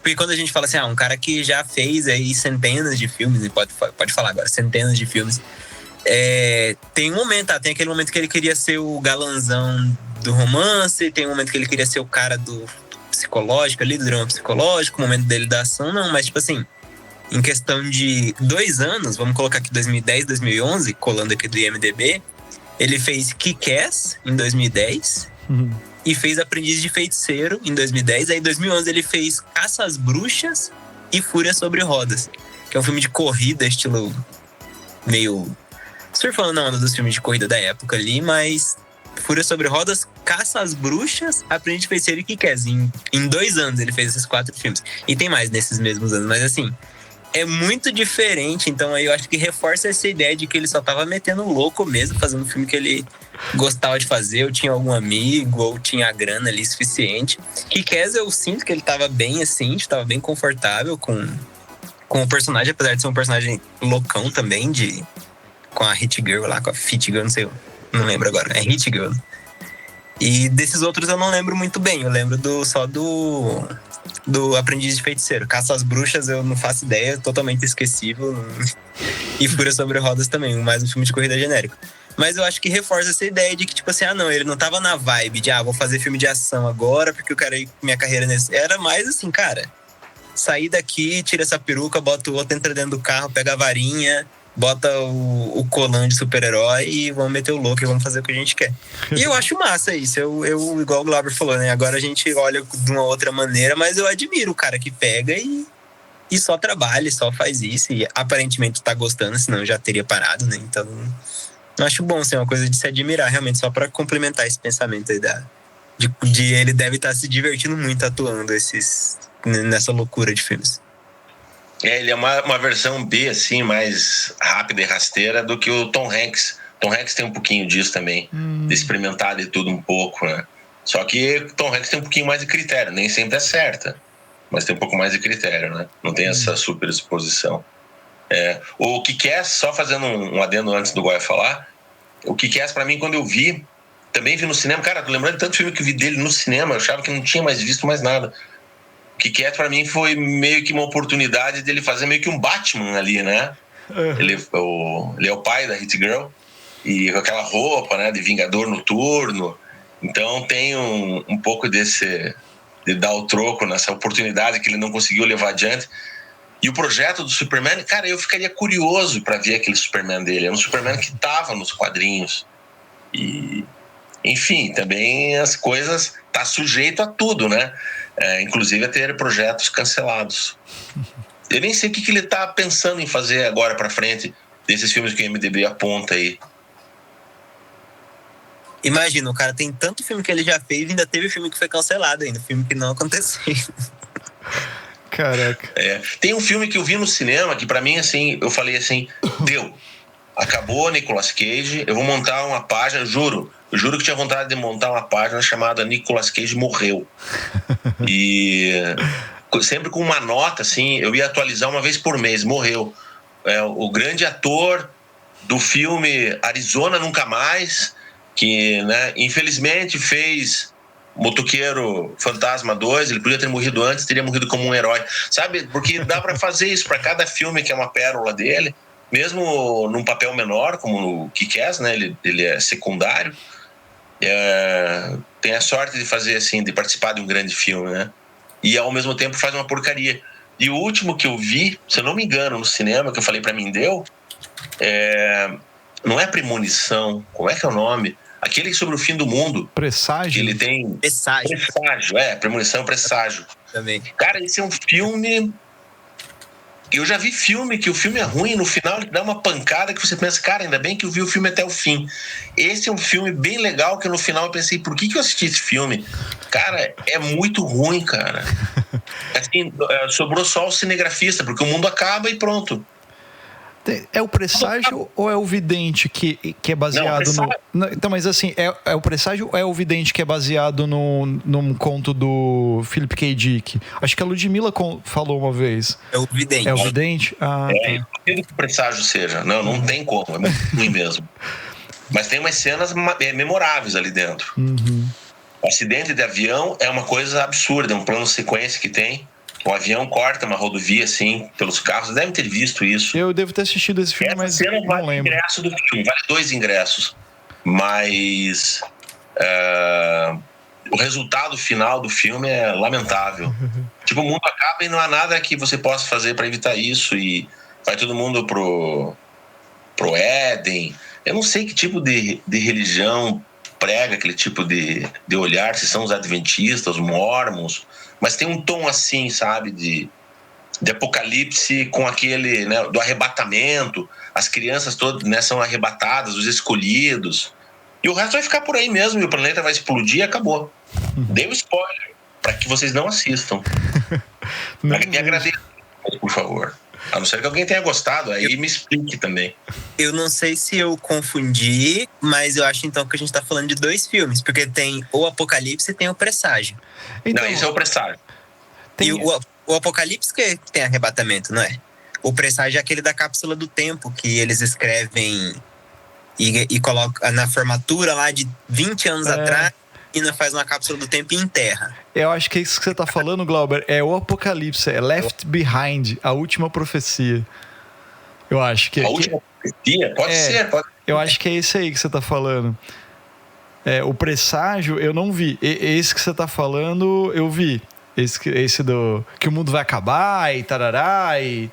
Porque quando a gente fala assim, um cara que já fez aí centenas de filmes, pode falar agora, centenas de filmes, tem um momento, tem aquele momento que ele queria ser o galanzão do romance, tem um momento que ele queria ser o cara do psicológico ali, do drama psicológico, o momento dele da ação, não, mas tipo assim, em questão de 2 anos, vamos colocar aqui 2010, 2011, colando aqui do IMDb, ele fez Kick-Ass em 2010 e fez Aprendiz de Feiticeiro em 2010, aí em 2011 ele fez Caça às Bruxas e Fúria sobre Rodas, que é um filme de corrida, estilo meio... surfando na onda dos filmes de corrida da época ali, mas Fúria sobre Rodas, Caça às Bruxas, Aprendiz de Feiticeiro e Kick-Ass. Em 2 anos ele fez esses 4 filmes. E tem mais nesses mesmos anos, mas assim, é muito diferente. Então aí eu acho que reforça essa ideia de que ele só tava metendo louco mesmo, fazendo um filme que ele gostava de fazer, ou tinha algum amigo, ou tinha a grana ali suficiente. Kick-Ass eu sinto que ele tava bem assim, tava bem confortável com o personagem, apesar de ser um personagem loucão também, com a Hit Girl lá, com a Fit Girl, não lembro agora, é Hit Girl. E desses outros eu não lembro muito bem, eu lembro só do Aprendiz de Feiticeiro. Caça às Bruxas eu não faço ideia, totalmente esquecível. E Fúria sobre Rodas também, mais um filme de corrida genérico. Mas eu acho que reforça essa ideia de que, tipo assim, ele não tava na vibe de, vou fazer filme de ação agora, porque eu quero ir com minha carreira nesse... Era mais assim, cara, sair daqui, tira essa peruca, bota o outro, entra dentro do carro, pega a varinha bota o colã de super-herói e vamos meter o louco e vamos fazer o que a gente quer. E eu acho massa isso. Eu igual o Glauber falou, né? Agora a gente olha de uma outra maneira, mas eu admiro o cara que pega e só trabalha, só faz isso. E aparentemente tá gostando, senão já teria parado, né? Então, eu acho bom ser uma coisa de se admirar, realmente, só pra complementar esse pensamento aí de ele deve estar se divertindo muito atuando nessa loucura de filmes. Ele é uma versão B, assim, mais rápida e rasteira do que o Tom Hanks. Tom Hanks tem um pouquinho disso também, de experimentar de tudo um pouco, né? Só que Tom Hanks tem um pouquinho mais de critério, nem sempre é certa, mas tem um pouco mais de critério, né? Não tem essa super exposição. O Kick-Ass, só fazendo um adendo antes do Goya falar, o Kick-Ass pra mim, quando eu vi, também vi no cinema, cara, tô lembrando de tanto filme que eu vi dele no cinema, eu achava que não tinha mais visto mais nada. O Kick-Ass pra mim foi meio que uma oportunidade dele fazer meio que um Batman ali, né? Ele é o pai da Hit Girl e com aquela roupa, né, de Vingador Noturno. Então tem um pouco desse de dar o troco nessa oportunidade que ele não conseguiu levar adiante. E o projeto do Superman, cara, eu ficaria curioso pra ver aquele Superman dele. É um Superman que tava nos quadrinhos. E, enfim, também as coisas tá sujeito a tudo, né? Inclusive a ter projetos cancelados. Eu nem sei o que ele tá pensando em fazer agora pra frente desses filmes que o MDB aponta aí. Imagina, o cara tem tanto filme que ele já fez e ainda teve filme que foi cancelado ainda, filme que não aconteceu. Caraca. Tem um filme que eu vi no cinema que pra mim, assim, eu falei assim, deu, acabou Nicolas Cage, eu vou montar uma página, juro que tinha vontade de montar uma página chamada Nicolas Cage Morreu. E sempre com uma nota, assim, eu ia atualizar uma vez por mês, morreu. O grande ator do filme Arizona Nunca Mais, que, né, infelizmente fez Motoqueiro Fantasma 2, ele podia ter morrido antes, teria morrido como um herói, sabe? Porque dá pra fazer isso pra cada filme que é uma pérola dele, mesmo num papel menor, como no Kick-Ass, né? Ele é secundário. Tem a sorte de fazer assim, de participar de um grande filme, né? E ao mesmo tempo faz uma porcaria. E o último que eu vi, se eu não me engano, no cinema, que eu falei pra mim, não é Premonição, como é que é o nome? Aquele sobre o fim do mundo. Presságio? Ele tem... Presságio. Premonição, Presságio. Também. Cara, esse é um filme... Eu já vi filme que o filme é ruim, no final ele dá uma pancada que você pensa, cara, ainda bem que eu vi o filme até o fim. Esse é um filme bem legal que no final eu pensei, por que eu assisti esse filme? Cara, é muito ruim, cara. Assim, sobrou só o cinegrafista, porque o mundo acaba e pronto. É o Presságio ou é o Vidente que é baseado no... Então, mas assim, é o Presságio ou é o Vidente que é baseado num conto do Philip K. Dick? Acho que a Ludmilla falou uma vez. É o Vidente. É o Vidente? Eu entendo que o Presságio seja. Não tem como, é muito ruim mesmo. Mas tem umas cenas memoráveis ali dentro. O acidente de avião é uma coisa absurda, é um plano sequência que tem. O avião corta uma rodovia, assim, pelos carros. Você deve ter visto isso. Eu devo ter assistido esse filme, mas não lembro. Vale ingresso do filme, vale 2 ingressos. Mas o resultado final do filme é lamentável. Tipo, o mundo acaba e não há nada que você possa fazer para evitar isso. E vai todo mundo pro Éden. Eu não sei que tipo de religião prega aquele tipo de olhar, se são os adventistas, os mormons, mas tem um tom assim, sabe, de apocalipse com aquele, né, do arrebatamento, as crianças todas, né, são arrebatadas, os escolhidos, e o resto vai ficar por aí mesmo, e o planeta vai explodir e acabou. Dei um spoiler, para que vocês não assistam. Me agradeço, por favor. A não ser que alguém tenha gostado, aí me explique também. Eu não sei se eu confundi, mas eu acho então que a gente tá falando de 2 filmes, porque tem o Apocalipse e tem o Presságio. Então, não, isso é o Presságio. E o Apocalipse que tem arrebatamento, não é? O Presságio é aquele da cápsula do tempo, que eles escrevem e colocam na formatura lá de 20 anos atrás, e ainda faz uma cápsula do tempo e enterra. Eu acho que é isso que você tá falando, Glauber. É o Apocalipse, é Left Behind, a última profecia. Eu acho que... A última profecia? Pode ser. Eu acho que é esse aí que você tá falando. O Presságio eu não vi. Esse que você tá falando, eu vi. Esse do... Que o mundo vai acabar e tarará e...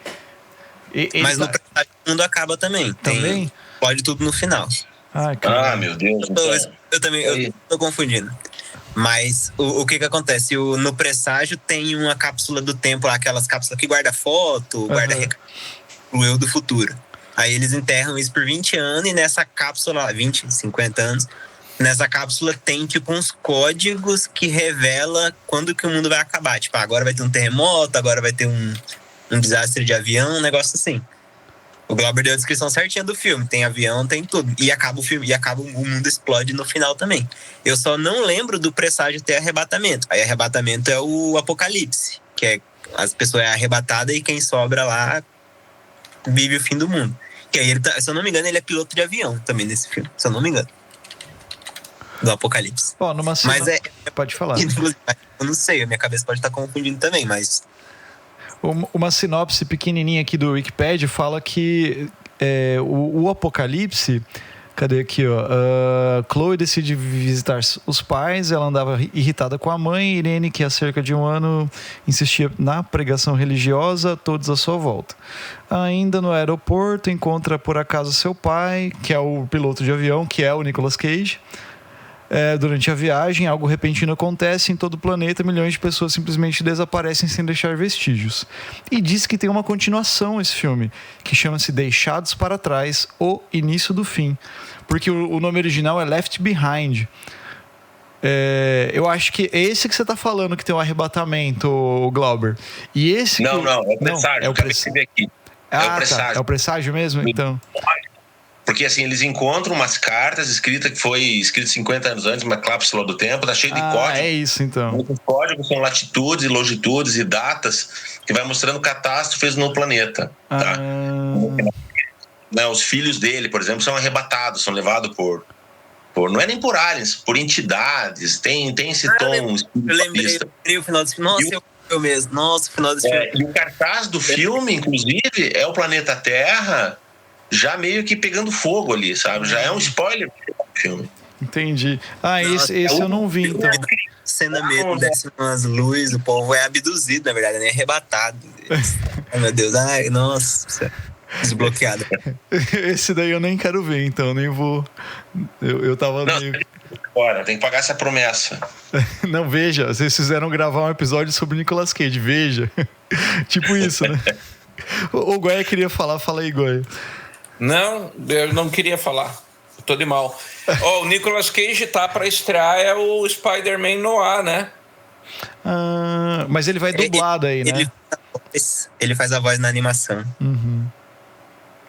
Mas no Presságio mundo acaba também. Também? Pode tudo no final. Ai, cara. Meu Deus. Eu tô confundindo. Mas o que acontece? No presságio tem uma cápsula do tempo, aquelas cápsulas que guarda foto, guarda o eu do futuro. Aí eles enterram isso por 20 anos e nessa cápsula, 20, 50 anos, nessa cápsula tem tipo uns códigos que revela quando que o mundo vai acabar. Tipo, agora vai ter um terremoto, agora vai ter um desastre de avião, um negócio assim. O Glauber deu a descrição certinha do filme. Tem avião, tem tudo. E acaba o filme, o mundo explode no final também. Eu só não lembro do presságio ter arrebatamento. Aí arrebatamento é o apocalipse, que é as pessoas é arrebatada e quem sobra lá vive o fim do mundo. Que aí ele se eu não me engano, ele é piloto de avião também nesse filme. Se eu não me engano. Do apocalipse. Numa cena... Mas pode falar. Eu não sei, a minha cabeça pode estar confundindo também, mas... Uma sinopse pequenininha aqui do Wikipedia fala que o apocalipse... Cadê aqui, ó? Chloe decide visitar os pais. Ela andava irritada com a mãe. Irene, que há cerca de um ano insistia na pregação religiosa, todos à sua volta. Ainda no aeroporto, encontra por acaso seu pai, que é o piloto de avião, que é o Nicolas Cage. Durante a viagem, algo repentino acontece em todo o planeta, milhões de pessoas simplesmente desaparecem sem deixar vestígios. E diz que tem uma continuação esse filme, que chama-se Deixados para Trás, o Início do Fim. Porque o nome original é Left Behind. Eu acho que é esse que você está falando que tem um arrebatamento, o Glauber. E esse não, é o presságio. É o presságio. É o presságio. Tá. É o presságio mesmo? Então... Porque assim, eles encontram umas cartas escritas que foi escrito 50 anos antes, uma cápsula do tempo, tá cheio de códigos. É isso, então. Os códigos são latitudes, longitudes e datas que vai mostrando catástrofes no planeta. Tá? Os filhos dele, por exemplo, são arrebatados, são levados por não é nem por aliens, por entidades. Tem esse tom. Eu lembrei o final desse filme. Nossa, eu mesmo. Nossa, o final desse filme. E o cartaz do filme, inclusive, é o planeta Terra já meio que pegando fogo ali, sabe? Já é um spoiler do filme. Entendi. Esse eu não vi, então. Cena mesmo, desce umas luzes, o povo é abduzido, na verdade, nem arrebatado. Ai, meu Deus, nossa, desbloqueado. Esse daí eu nem quero ver, então, nem vou. Eu tava meio... Bora, tem que pagar essa promessa. Não, veja, vocês fizeram gravar um episódio sobre Nicolas Cage, veja. Tipo isso, né? O Goya queria falar, fala aí, Goya. Não, eu não queria falar. Eu tô de mal. O Nicolas Cage tá pra estrear o Spider-Man Noir, né? Mas ele vai dublado aí, né? Ele faz a voz na animação. Uhum.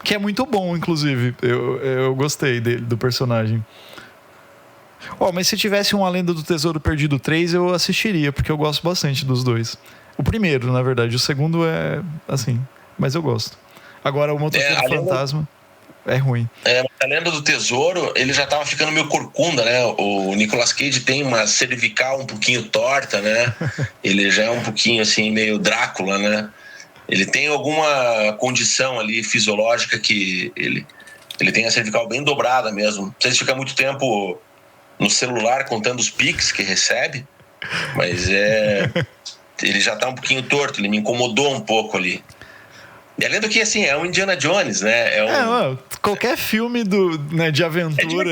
Que é muito bom, inclusive. Eu gostei dele, do personagem. Mas se tivesse uma Lenda do Tesouro Perdido 3, eu assistiria, porque eu gosto bastante dos dois. O primeiro, na verdade. O segundo é assim, mas eu gosto. Agora, o Motoqueiro Fantasma... É ruim. A Lenda do Tesouro, ele já tava ficando meio corcunda, né? O Nicolas Cage tem uma cervical um pouquinho torta, né? Ele já é um pouquinho assim, meio Drácula, né? Ele tem alguma condição ali fisiológica que ele tem a cervical bem dobrada mesmo. Não sei se fica muito tempo no celular contando os pics que recebe, mas ele já tá um pouquinho torto, ele me incomodou um pouco ali. E além do que, assim, é um Indiana Jones, né? Qualquer filme de aventura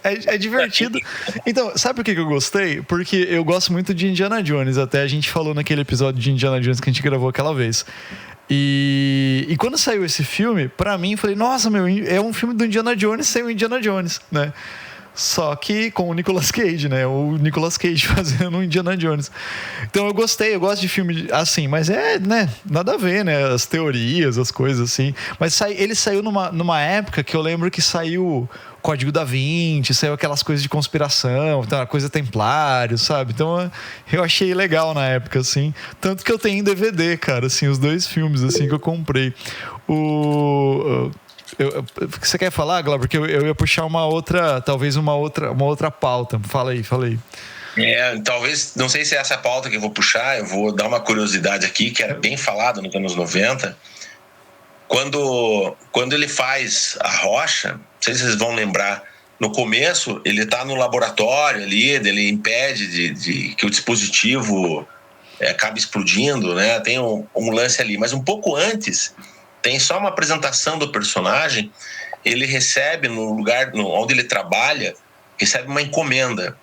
é divertido. Então, sabe por que eu gostei? Porque eu gosto muito de Indiana Jones. Até a gente falou naquele episódio de Indiana Jones que a gente gravou aquela vez. E quando saiu esse filme, pra mim, eu falei, nossa, é um filme do Indiana Jones sem o Indiana Jones, né? Só que com o Nicolas Cage, né? O Nicolas Cage fazendo o Indiana Jones. Então eu gostei, eu gosto de filme assim, mas né? Nada a ver, né? As teorias, as coisas assim. Mas ele saiu numa época que eu lembro que saiu Código da Vinci, saiu aquelas coisas de conspiração, então, a coisa templário, sabe? Então eu achei legal na época, assim. Tanto que eu tenho em DVD, cara, assim, os dois filmes, assim, que eu comprei. Você quer falar, Glauber? Porque eu ia puxar talvez uma outra pauta. Fala aí. Talvez, não sei se é essa pauta que eu vou puxar, eu vou dar uma curiosidade aqui, que era bem falada nos anos 90. Quando ele faz a rocha, não sei se vocês vão lembrar, no começo ele está no laboratório ali, ele impede de que o dispositivo acabe explodindo, né? Tem um lance ali, mas um pouco antes tem só uma apresentação do personagem. Ele recebe no lugar onde ele trabalha, recebe uma encomenda.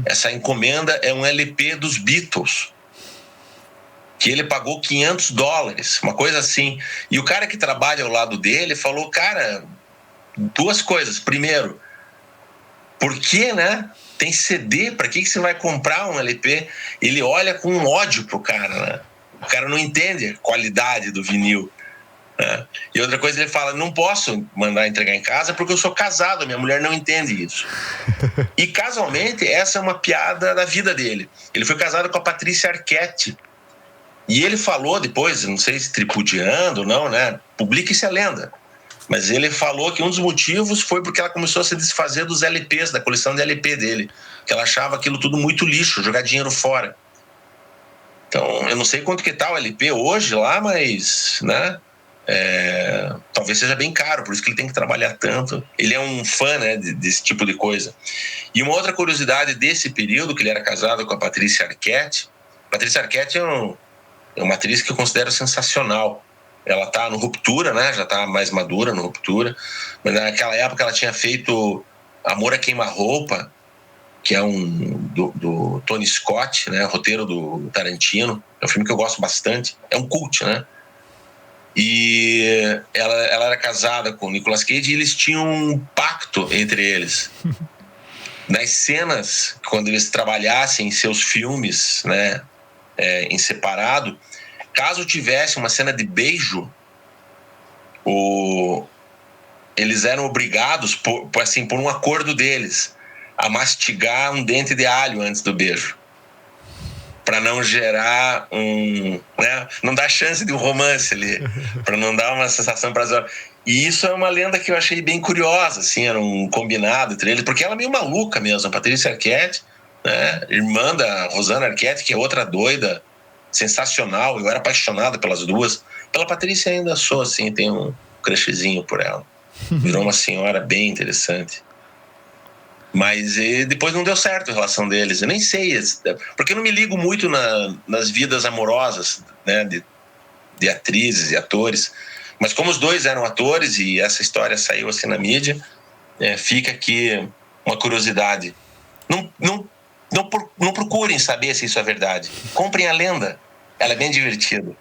Essa encomenda é um LP dos Beatles, que ele pagou $500, uma coisa assim. E o cara que trabalha ao lado dele falou, cara, 2 coisas. Primeiro, por que, né? Tem CD, para que você vai comprar um LP? Ele olha com ódio pro cara, né? O cara não entende a qualidade do vinil, né? E outra coisa, ele fala, não posso mandar entregar em casa porque eu sou casado, minha mulher não entende isso. E casualmente, essa é uma piada da vida dele. Ele foi casado com a Patrícia Arquette. E ele falou depois, não sei se tripudiando ou não, né? Publique-se a lenda. Mas ele falou que um dos motivos foi porque ela começou a se desfazer dos LPs, da coleção de LP dele. Que ela achava aquilo tudo muito lixo, jogar dinheiro fora. Então, eu não sei quanto que tá o LP hoje lá, mas, né? Talvez seja bem caro, por isso que ele tem que trabalhar tanto. Ele é um fã, né, desse tipo de coisa. E uma outra curiosidade desse período, que ele era casado com a Patrícia Arquette. Patrícia Arquette é uma atriz que eu considero sensacional. Ela tá no Ruptura, né? Já tá mais madura no Ruptura. Mas naquela época ela tinha feito Amor a Queima-Roupa, que é do Tony Scott, né? Roteiro do Tarantino. É um filme que eu gosto bastante. É um cult, né? E ela era casada com o Nicolas Cage e eles tinham um pacto entre eles. Nas cenas, quando eles trabalhassem em seus filmes, né? Em separado, caso tivesse uma cena de beijo, eles eram obrigados, por um acordo deles, a mastigar um dente de alho antes do beijo, para não gerar né, não dar chance de um romance ali, para não dar uma sensação prazerosa. E isso é uma lenda que eu achei bem curiosa, assim, era um combinado entre eles, porque ela é meio maluca mesmo, a Patrícia Arquette, né, irmã da Rosanna Arquette, que é outra doida, sensacional. Eu era apaixonado pelas duas. Pela Patrícia ainda sou, assim, tenho um crushzinho por ela. Virou uma senhora bem interessante. Mas depois não deu certo a relação deles. Eu nem sei, porque eu não me ligo muito nas vidas amorosas, né, de atrizes e atores. Mas como os dois eram atores e essa história saiu assim na mídia, fica aqui uma curiosidade. Não procurem saber se isso é verdade. Comprem a lenda. Ela é bem divertida.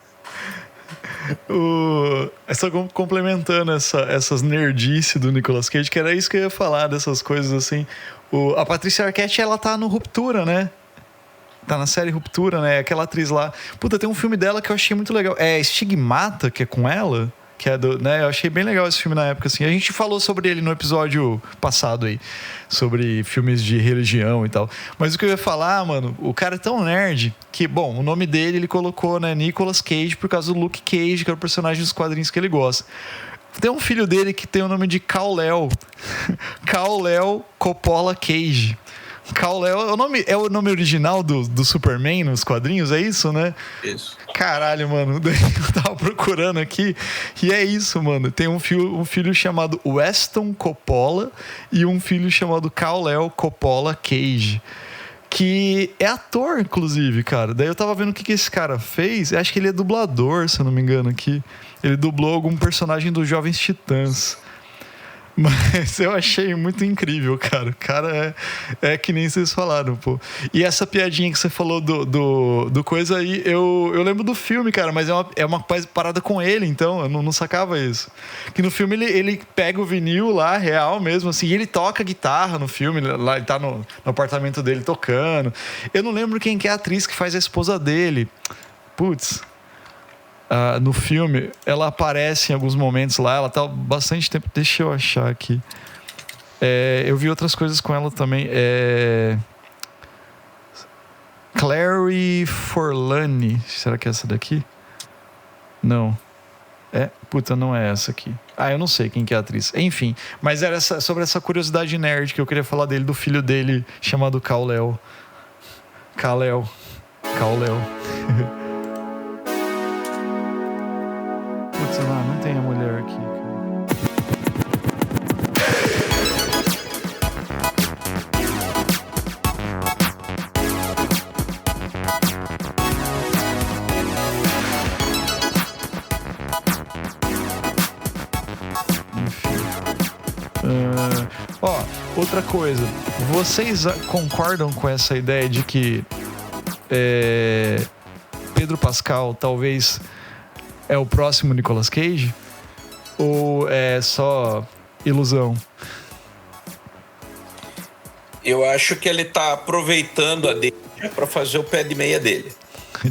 Só complementando essas nerdices do Nicolas Cage, que era isso que eu ia falar, dessas coisas assim. A Patrícia Arquette, ela tá no Ruptura, né? Tá na série Ruptura, né? Aquela atriz lá. Puta, tem um filme dela que eu achei muito legal. É Estigmata, que é com ela? Que é né? Eu achei bem legal esse filme na época, assim. A gente falou sobre ele no episódio passado aí, sobre filmes de religião e tal. Mas o que eu ia falar, mano, o cara é tão nerd que, bom, o nome dele ele colocou, né, Nicolas Cage por causa do Luke Cage, que é o personagem dos quadrinhos que ele gosta. Tem um filho dele que tem o nome de Kal-El. Kal-El Coppola Cage. Kal-El é o nome original do Superman nos quadrinhos, é isso, né? Isso. Caralho, mano, eu tava procurando aqui e é isso, mano. Tem um filho chamado Weston Coppola e um filho chamado Kal-El Coppola Cage, que é ator, inclusive, cara. Daí eu tava vendo o que esse cara fez. Eu acho que ele é dublador, se eu não me engano aqui. Ele dublou algum personagem dos Jovens Titãs. Mas eu achei muito incrível, cara. O cara é que nem vocês falaram, pô. E essa piadinha que você falou do coisa aí, eu lembro do filme, cara, mas é uma parada com ele, então eu não sacava isso. Que no filme ele pega o vinil lá, real mesmo, assim, e ele toca guitarra no filme, lá ele tá no apartamento dele tocando. Eu não lembro quem que é a atriz que faz a esposa dele. Putz. No filme, ela aparece em alguns momentos lá. Ela tá há bastante tempo. Deixa eu achar aqui. Eu vi outras coisas com ela também. Clary Forlani. Será que é essa daqui? Não. Puta, não é essa aqui. Eu não sei quem que é a atriz. Enfim, mas era sobre essa curiosidade nerd que eu queria falar dele, do filho dele chamado Kal-El. Kal-El. Putz, não tem a mulher aqui, cara. Outra coisa, vocês concordam com essa ideia de que Pedro Pascal talvez é o próximo Nicolas Cage? Ou é só ilusão? Eu acho que ele tá aproveitando a deixa para fazer o pé de meia dele.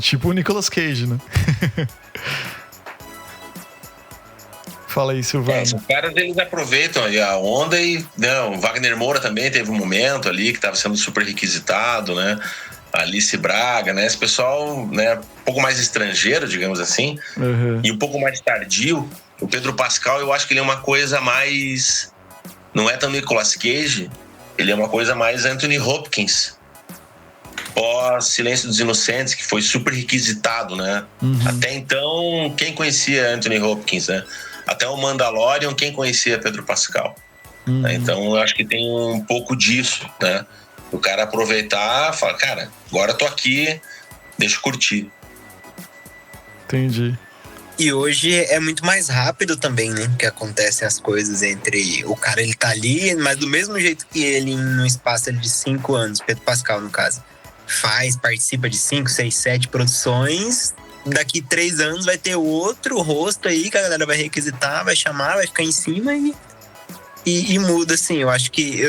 Tipo o Nicolas Cage, né? Fala aí, Silvano. Os caras, eles aproveitam ali a onda e, né, o Wagner Moura também teve um momento ali que estava sendo super requisitado, né? Alice Braga, né? Esse pessoal, né, um pouco mais estrangeiro, digamos assim, e um pouco mais tardio. O Pedro Pascal, eu acho que ele é uma coisa mais... Não é tão Nicolas Cage, ele é uma coisa mais Anthony Hopkins. Pós Silêncio dos Inocentes, que foi super requisitado, né? Até então, quem conhecia Anthony Hopkins, né? Até o Mandalorian, quem conhecia Pedro Pascal. Então, eu acho que tem um pouco disso, né? O cara aproveitar e falar, cara, agora eu tô aqui, deixa eu curtir. Entendi. E hoje é muito mais rápido também, né? Que acontecem as coisas entre... O cara, ele tá ali, mas do mesmo jeito que ele, num espaço de 5 anos, Pedro Pascal, no caso, participa de 5, 6, 7 produções... Daqui 3 anos vai ter outro rosto aí que a galera vai requisitar, vai chamar, vai ficar em cima e muda, assim. Eu acho que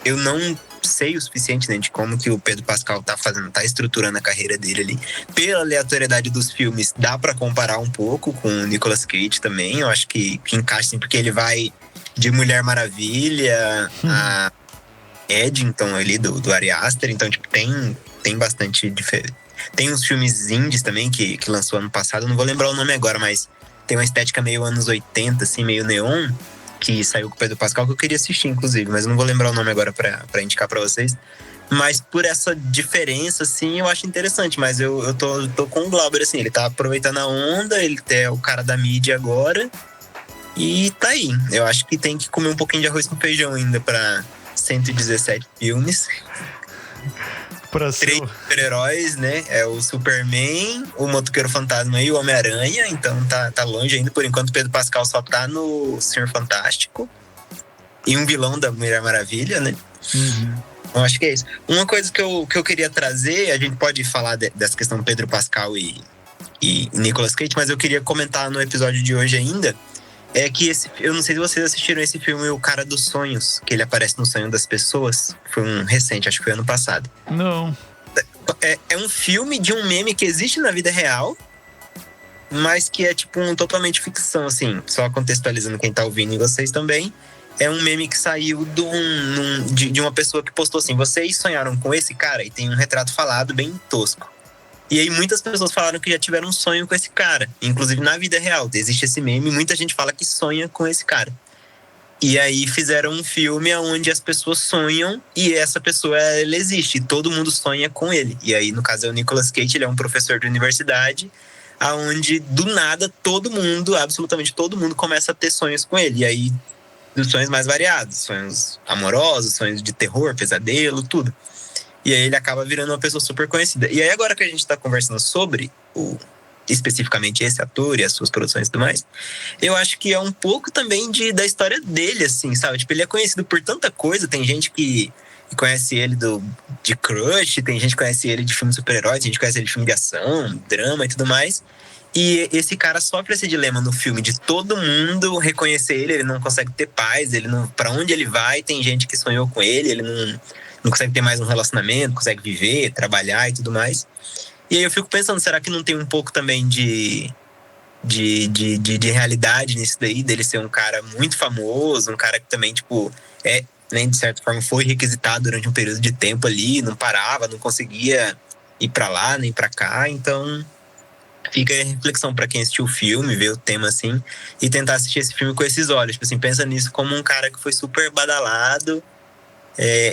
eu não sei o suficiente, né, de como que o Pedro Pascal tá estruturando a carreira dele ali. Pela aleatoriedade dos filmes, dá pra comparar um pouco com o Nicolas Cage também. Eu acho que encaixa, assim, porque ele vai de Mulher Maravilha a Eddington ali do Ari Aster. Então, tipo, tem bastante diferença. Tem uns filmes indies também que lançou ano passado, eu não vou lembrar o nome agora, mas tem uma estética meio anos 80, assim, meio neon, que saiu com o Pedro Pascal, que eu queria assistir, inclusive, mas eu não vou lembrar o nome agora pra indicar pra vocês. Mas por essa diferença, assim, eu acho interessante, mas eu tô com o Glauber, assim, ele tá aproveitando a onda, ele é o cara da mídia agora, e tá aí. Eu acho que tem que comer um pouquinho de arroz com feijão ainda pra 117 filmes. Pra ser 3 super-heróis, né? É o Superman, o Motoqueiro Fantasma e o Homem-Aranha. Então tá longe ainda. Por enquanto, o Pedro Pascal só tá no Senhor Fantástico. E um vilão da Mulher Maravilha, né? Eu acho que é isso. Uma coisa que eu queria trazer, a gente pode falar dessa questão do Pedro Pascal e Nicolas Cage, mas eu queria comentar no episódio de hoje ainda, é que eu não sei se vocês assistiram esse filme, O Cara dos Sonhos, que ele aparece no sonho das pessoas. Foi um recente, acho que foi ano passado. Não. É um filme de um meme que existe na vida real, mas que é tipo totalmente ficção, assim. Só contextualizando quem tá ouvindo e vocês também. É um meme que saiu de uma pessoa que postou assim: vocês sonharam com esse cara? E tem um retrato falado bem tosco. E aí muitas pessoas falaram que já tiveram um sonho com esse cara. Inclusive na vida real, existe esse meme e muita gente fala que sonha com esse cara. E aí fizeram um filme onde as pessoas sonham e essa pessoa, ela existe. E todo mundo sonha com ele. E aí, no caso, é o Nicolas Cage, ele é um professor de universidade, onde do nada todo mundo, absolutamente todo mundo, começa a ter sonhos com ele. E aí, dos sonhos mais variados. Sonhos amorosos, sonhos de terror, pesadelo, tudo. E aí ele acaba virando uma pessoa super conhecida. E aí agora que a gente tá conversando sobre especificamente esse ator e as suas produções e tudo mais, eu acho que é um pouco também da história dele, assim, sabe? Tipo, ele é conhecido por tanta coisa. Tem gente que conhece ele de Crush, tem gente que conhece ele de filme de super-heróis, tem gente que conhece ele de filme de ação, drama e tudo mais. E esse cara sofre esse dilema no filme de todo mundo reconhecer ele não consegue ter paz, ele não, pra onde ele vai, tem gente que sonhou com ele não consegue ter mais um relacionamento, consegue viver, trabalhar e tudo mais. E aí eu fico pensando, será que não tem um pouco também de realidade nisso daí, dele ser um cara muito famoso, um cara que também, tipo, né, de certa forma foi requisitado durante um período de tempo ali, não parava, não conseguia ir pra lá, nem pra cá. Então fica aí a reflexão pra quem assistiu o filme, ver o tema assim, e tentar assistir esse filme com esses olhos. Tipo assim, pensa nisso como um cara que foi super badalado,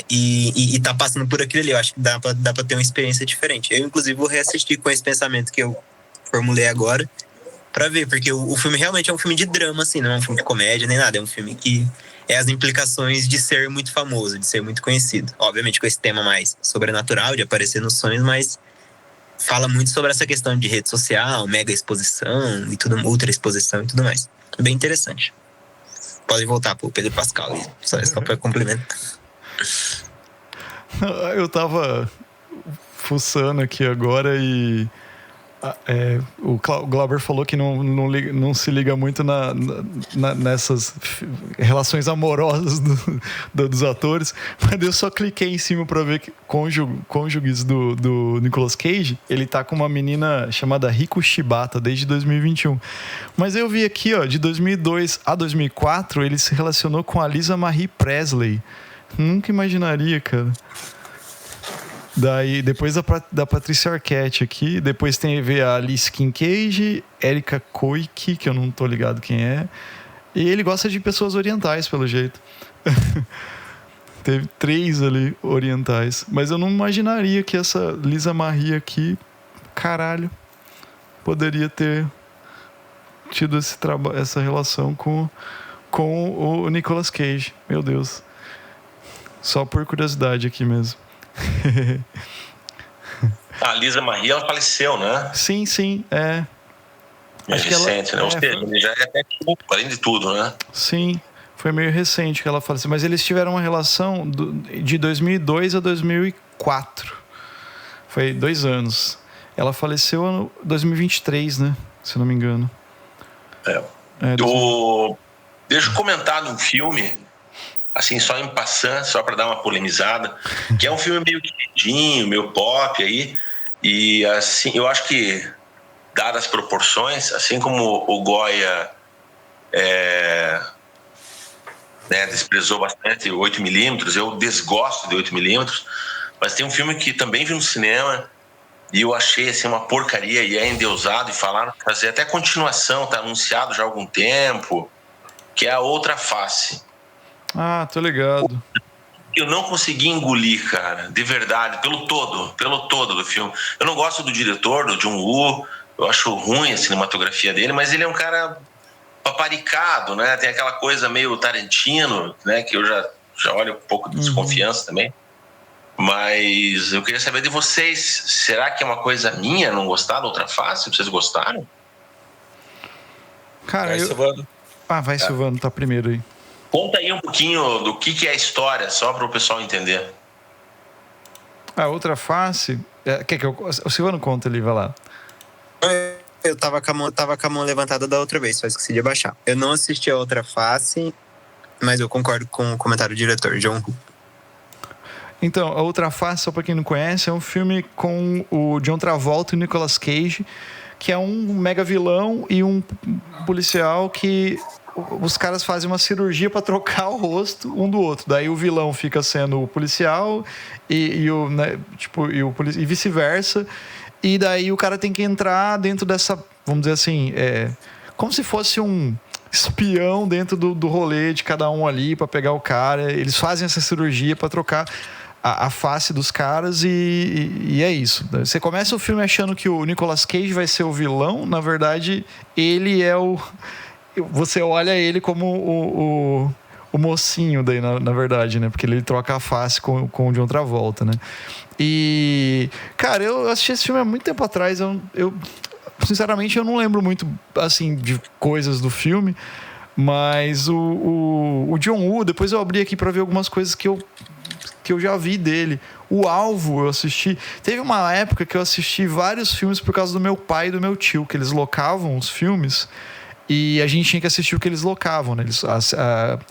e tá passando por aquilo ali. Eu acho que dá pra ter uma experiência diferente. Eu, inclusive, vou reassistir com esse pensamento que eu formulei agora pra ver, porque o filme realmente é um filme de drama, assim, não é um filme de comédia nem nada, é um filme que é as implicações de ser muito famoso, de ser muito conhecido. Obviamente com esse tema mais sobrenatural, de aparecer nos sonhos, mas fala muito sobre essa questão de rede social, mega exposição e tudo, ultra exposição e tudo mais. Bem interessante. Pode voltar pro Pedro Pascal aí, só pra complementar. Eu tava fuçando aqui agora e o Glauber falou que não se liga muito nessas relações amorosas dos atores, mas eu só cliquei em cima para ver que cônjuges do Nicolas Cage. Ele tá com uma menina chamada Riko Shibata desde 2021, mas eu vi aqui, ó, de 2002 a 2004 ele se relacionou com a Lisa Marie Presley. Nunca imaginaria, cara. Daí, depois da Patrícia Arquette aqui, depois tem a Alice Kincaid, Erika Koike, que eu não tô ligado quem é, e ele gosta de pessoas orientais, pelo jeito. Teve 3 ali orientais, mas eu não imaginaria que essa Lisa Marie aqui, caralho, poderia ter tido essa relação com o Nicolas Cage. Meu Deus. Só por curiosidade aqui mesmo. A Lisa Marie, ela faleceu, né? Sim, é. Acho recente, né? Ou seja, ele já é até além de tudo, né? Sim, foi meio recente que ela faleceu. Mas eles tiveram uma relação de 2002 a 2004. Foi 2 anos. Ela faleceu em 2023, né? Se não me engano. Deixa eu comentar num filme, assim, só em passant, só para dar uma polemizada, que é um filme meio queridinho, meio pop aí, e assim, eu acho que, dadas as proporções, assim como o Goya desprezou bastante 8mm, eu desgosto de 8mm, mas tem um filme que também vi no cinema e eu achei assim, uma porcaria, e é endeusado, e falaram que fazer até continuação, tá anunciado já há algum tempo, que é A Outra Face. Ah, tô ligado. Eu não consegui engolir, cara, de verdade, pelo todo do filme. Eu não gosto do diretor, do John Woo, eu acho ruim a cinematografia dele, mas ele é um cara paparicado, né? Tem aquela coisa meio Tarantino, né? Que eu já olho um pouco de desconfiança também. Mas eu queria saber de vocês, será que é uma coisa minha não gostar da Outra Face? Vocês gostaram? Cara, Silvano. Vai, Silvano, tá primeiro aí. Conta aí um pouquinho do que é a história, só para o pessoal entender. A Outra Face... Quer que o Silvano conta ali, vai lá. Eu tava com a mão levantada da outra vez, só esqueci de abaixar. Eu não assisti A Outra Face, mas eu concordo com o comentário do diretor, John Woo. Então, A Outra Face, só para quem não conhece, é um filme com o John Travolta e o Nicolas Cage, que é um mega vilão e um policial que os caras fazem uma cirurgia para trocar o rosto um do outro. Daí o vilão fica sendo o policial e vice-versa. E daí o cara tem que entrar dentro dessa, vamos dizer assim, como se fosse um espião dentro do rolê de cada um ali para pegar o cara. Eles fazem essa cirurgia para trocar a face dos caras e é isso. Você começa o filme achando que o Nicolas Cage vai ser o vilão. Na verdade, ele é o... Você olha ele como o mocinho daí, na verdade, né? Porque ele troca a face com o John Travolta, né? E... Cara, eu assisti esse filme há muito tempo atrás. Eu sinceramente, eu não lembro muito, assim, de coisas do filme. Mas o John Woo, depois eu abri aqui para ver algumas coisas que eu já vi dele. O Alvo eu assisti. Teve uma época que eu assisti vários filmes por causa do meu pai e do meu tio, que eles locavam os filmes e a gente tinha que assistir o que eles locavam, né?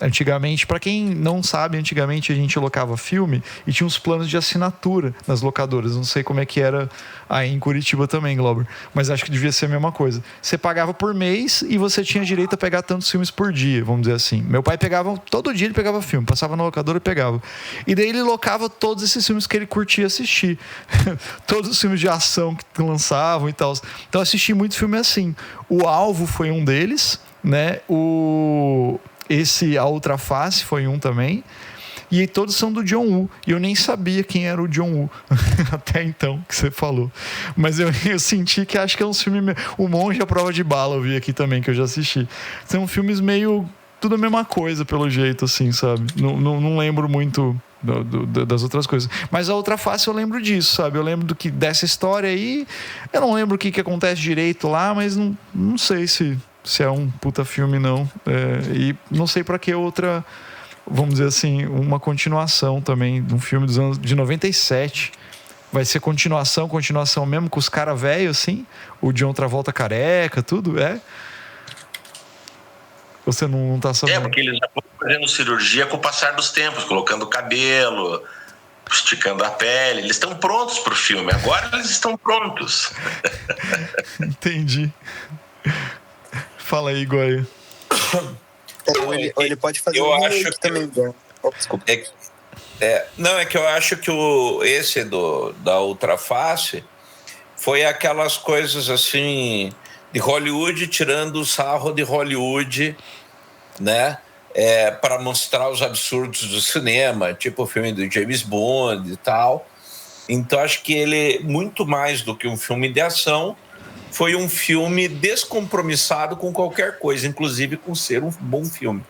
Antigamente, para quem não sabe, antigamente a gente locava filme e tinha uns planos de assinatura nas locadoras. Não sei como é que era aí em Curitiba também, Glauber, mas acho que devia ser a mesma coisa. Você pagava por mês e você tinha direito a pegar tantos filmes por dia, vamos dizer assim. Meu pai pegava, todo dia ele pegava filme, passava na locadora e pegava. E daí ele locava todos esses filmes que ele curtia assistir. Todos os filmes de ação que lançavam e tal. Então eu assisti muito filme assim. O Alvo foi um deles, né? A Outra Face foi um também. E todos são do John Woo. E eu nem sabia quem era o John Woo até então que você falou. Mas eu senti que acho que é um filme... O Monge à Prova de Bala eu vi aqui também, que eu já assisti. São filmes meio... Tudo a mesma coisa, pelo jeito, assim, sabe? Não lembro muito das outras coisas. Mas A Outra Face eu lembro disso, sabe? Eu lembro dessa história aí. Eu não lembro o que acontece direito lá, mas não sei se é um puta filme, não. E não sei pra que outra vamos dizer assim, uma continuação também de um filme dos anos de 97. Vai ser continuação mesmo, com os caras velhos, assim? O John Travolta careca, tudo, é? Você não tá sabendo? Porque eles já estão fazendo cirurgia com o passar dos tempos, colocando cabelo, esticando a pele. Eles estão prontos pro filme. Agora eles estão prontos. Entendi. Fala aí, Goya. Ele pode fazer eu acho que também. Desculpa. Não, é que eu acho que esse da Ultraface foi aquelas coisas assim de Hollywood, tirando o sarro de Hollywood, né? Para mostrar os absurdos do cinema, tipo o filme do James Bond e tal. Então acho que ele, muito mais do que um filme de ação, foi um filme descompromissado com qualquer coisa, inclusive com ser um bom filme.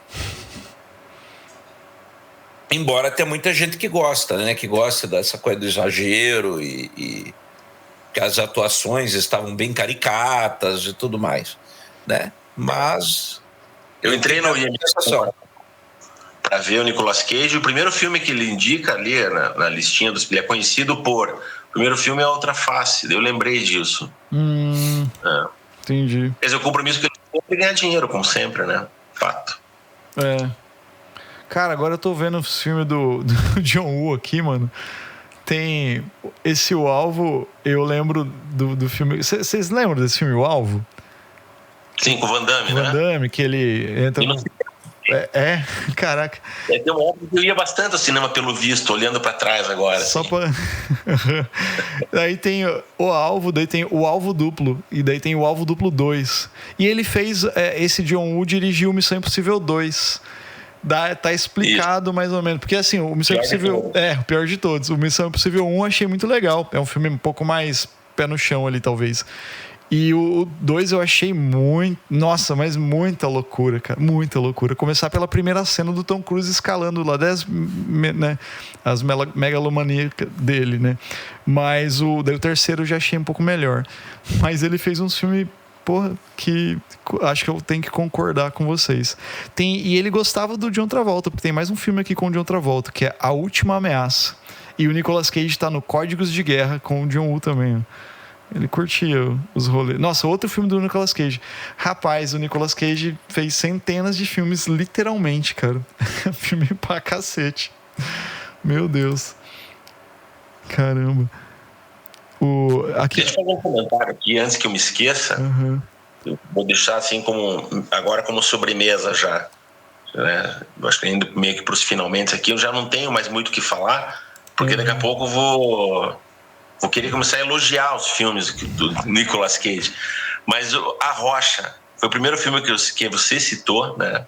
Embora tenha muita gente que gosta, né? Que gosta dessa coisa do exagero e que as atuações estavam bem caricatas e tudo mais, né? Mas eu entrei no IMDb para ver o Nicolas Cage. O primeiro filme que ele indica ali na listinha ele é conhecido por... O primeiro filme é Outra Face. Eu lembrei disso. Entendi. Quer dizer, o compromisso que ele tem é ganhar dinheiro, como sempre, né? Fato. Cara, agora eu tô vendo o filme do John Woo aqui, mano. Tem O Alvo, eu lembro do filme... Vocês lembram desse filme, O Alvo? Sim, com o Van Damme, Van Damme, que ele entra no... Caraca. Tem uma época que eu ia bastante ao cinema, pelo visto, olhando pra trás agora. Só assim. pra... Daí tem O Alvo, daí tem O Alvo Duplo, e daí tem O Alvo Duplo 2. E ele fez... esse John Woo dirigiu Missão Impossível 2. Tá explicado mais ou menos. Porque assim, o Missão Impossível... o pior de todos. O Missão Impossível 1 eu achei muito legal. É um filme um pouco mais pé no chão ali, talvez. E o 2 eu achei muito... Nossa, mas muita loucura, cara. Muita loucura. Começar pela primeira cena do Tom Cruise escalando lá as megalomaníacas dele, né? Mas daí o terceiro eu já achei um pouco melhor. Mas ele fez um filme... que acho que eu tenho que concordar com vocês. E ele gostava do John Travolta, porque tem mais um filme aqui com o John Travolta, que é A Última Ameaça. E o Nicolas Cage tá no Códigos de Guerra com o John Woo também, ó. Ele curtia os rolês. Nossa, outro filme do Nicolas Cage. Rapaz, o Nicolas Cage fez centenas de filmes, literalmente, cara. Filme pra cacete. Meu Deus. Caramba. Deixa eu fazer um comentário aqui antes que eu me esqueça. Eu vou deixar assim agora como sobremesa já, né? Eu acho que indo meio que para os finalmente aqui, eu já não tenho mais muito o que falar, porque daqui a pouco eu vou querer começar a elogiar os filmes do Nicolas Cage. Mas A Rocha foi o primeiro filme que você citou, né?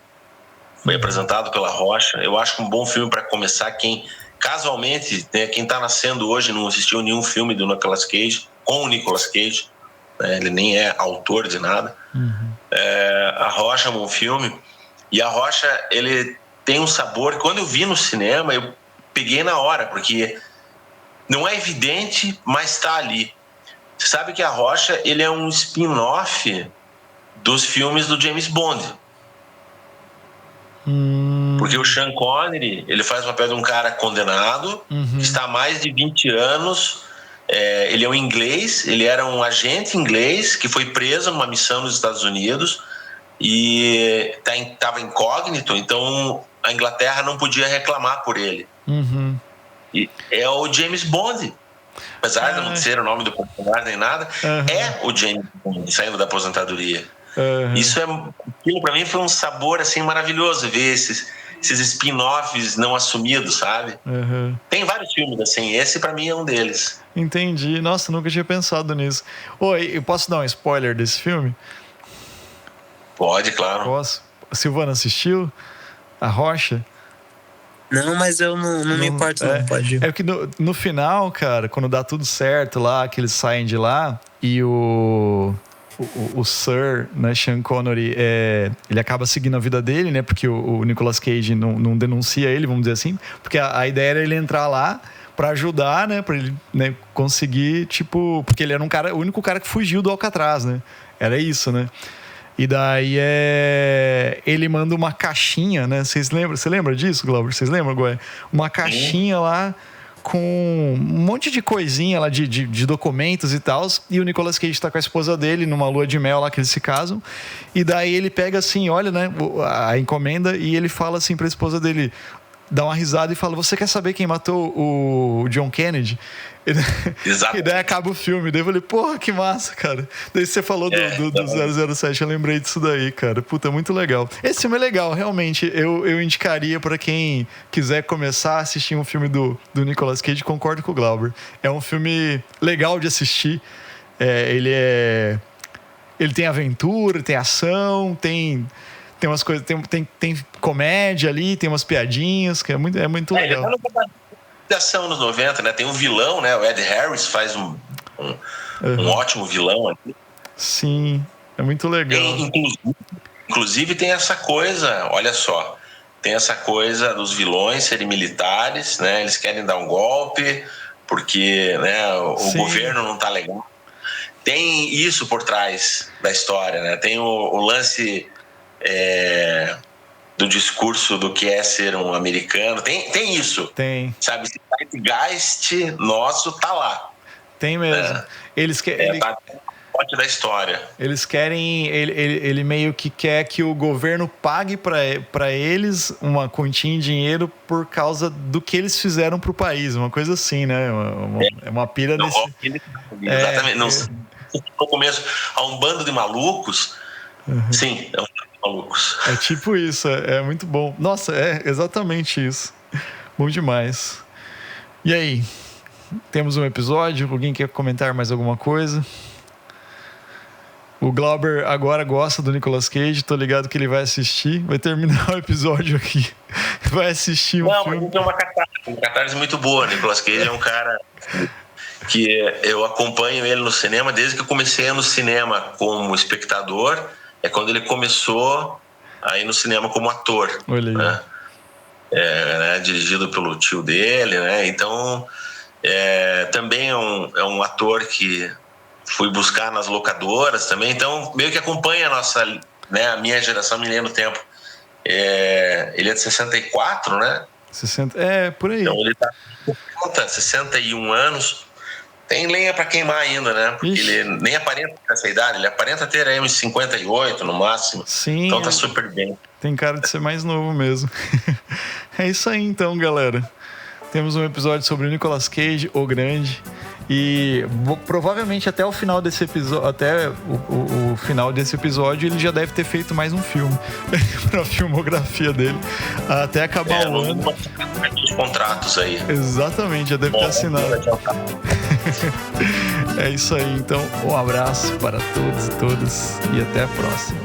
Foi apresentado pela Rocha. Eu acho um bom filme para começar. Casualmente, né, quem está nascendo hoje não assistiu nenhum filme do Nicolas Cage, com o Nicolas Cage, né, ele nem é autor de nada. A Rocha é um bom filme, e A Rocha, ele tem um sabor que quando eu vi no cinema, eu peguei na hora, porque não é evidente, mas está ali. Você sabe que A Rocha, ele é um spin-off dos filmes do James Bond. Porque o Sean Connery, ele faz o papel de um cara condenado, que está há mais de 20 anos. Ele é um inglês, ele era um agente inglês que foi preso numa missão nos Estados Unidos e estava incógnito, então a Inglaterra não podia reclamar por ele. E é o James Bond. Apesar de não ser o nome do personagem nem nada, é o James Bond saindo da aposentadoria. Aquilo pra mim foi um sabor assim maravilhoso, ver esses spin-offs não assumidos, sabe? Tem vários filmes assim, esse pra mim é um deles. Entendi. Nossa, nunca tinha pensado nisso. Eu posso dar um spoiler desse filme? Pode, claro. Posso? A Silvana assistiu? A Rocha? Não, mas eu não me importo, não, pode ir. É que no final, cara, quando dá tudo certo lá, que eles saem de lá e o Sir, né, Sean Connery, ele acaba seguindo a vida dele, né? Porque o Nicolas Cage não denuncia ele, vamos dizer assim. Porque a ideia era ele entrar lá pra ajudar, né? Pra ele, né, conseguir, tipo... Porque ele era o único cara que fugiu do Alcatraz, né? Era isso, né? E daí ele manda uma caixinha, né? Você lembra disso, Glauber? Vocês lembram, Goé? Uma caixinha lá com um monte de coisinha lá de documentos e tal. E o Nicolas Cage tá com a esposa dele numa lua de mel lá que eles se casam. E daí ele pega assim, olha, né, a encomenda e ele fala assim pra esposa dele, dá uma risada e fala: você quer saber quem matou o John Kennedy? Exato. E daí acaba o filme. Daí eu falei, porra, que massa, cara. Daí você falou do 007, eu lembrei disso daí, cara. Puta, muito legal. Esse filme é legal, realmente. Eu indicaria pra quem quiser começar a assistir um filme do Nicolas Cage, concordo com o Glauber. É um filme legal de assistir. Ele tem aventura, tem ação, tem umas coisas, tem comédia ali, tem umas piadinhas, que é muito legal. Ele tá de ação nos 90, né? Tem um vilão, né? O Ed Harris faz um ótimo vilão ali. Sim, é muito legal. Inclusive tem essa coisa, olha só, tem essa coisa dos vilões serem militares, né? Eles querem dar um golpe porque, né, o governo não tá legal. Tem isso por trás da história, né? Tem o lance do discurso do que é ser um americano. Tem isso. Tem. Sabe, esse zeitgeist nosso tá lá. Tem mesmo. Eles querem... Tá parte da história. Eles querem... Ele meio que quer que o governo pague para eles uma quantia em dinheiro por causa do que eles fizeram pro país. Uma coisa assim, né? Uma pira desse... Exatamente. No começo, há um bando de malucos. Sim, é um bando de malucos. É tipo isso, é muito bom. Nossa, é exatamente isso. Bom demais. E aí? Temos um episódio? Alguém quer comentar mais alguma coisa? O Glauber agora gosta do Nicolas Cage, tô ligado que ele vai assistir. Vai terminar o episódio aqui. Vai assistir um filme. Não, tem uma catarse muito boa. Nicolas Cage é um cara que eu acompanho ele no cinema desde que eu comecei no cinema como espectador. É quando ele começou a ir no cinema como ator. Olha aí. Né? Dirigido pelo tio dele, né? Então também é um ator que fui buscar nas locadoras também, então meio que acompanha a minha geração, me lembro no tempo. Ele é de 64, né? 60, por aí. Então ele tá com 61 anos. Tem lenha pra queimar ainda, né? Porque ele nem aparenta ter essa idade, ele aparenta ter aí uns 58 no máximo. Sim. Então tá super bem. Tem cara de ser mais novo mesmo. É isso aí então, galera. Temos um episódio sobre o Nicolas Cage, o Grande. E provavelmente até o final desse episódio, até o final desse episódio, ele já deve ter feito mais um filme para a filmografia dele, até acabar o ano. Os contratos aí. Exatamente, já deve ter assinado. É isso aí, então um abraço para todos e todas e até a próxima.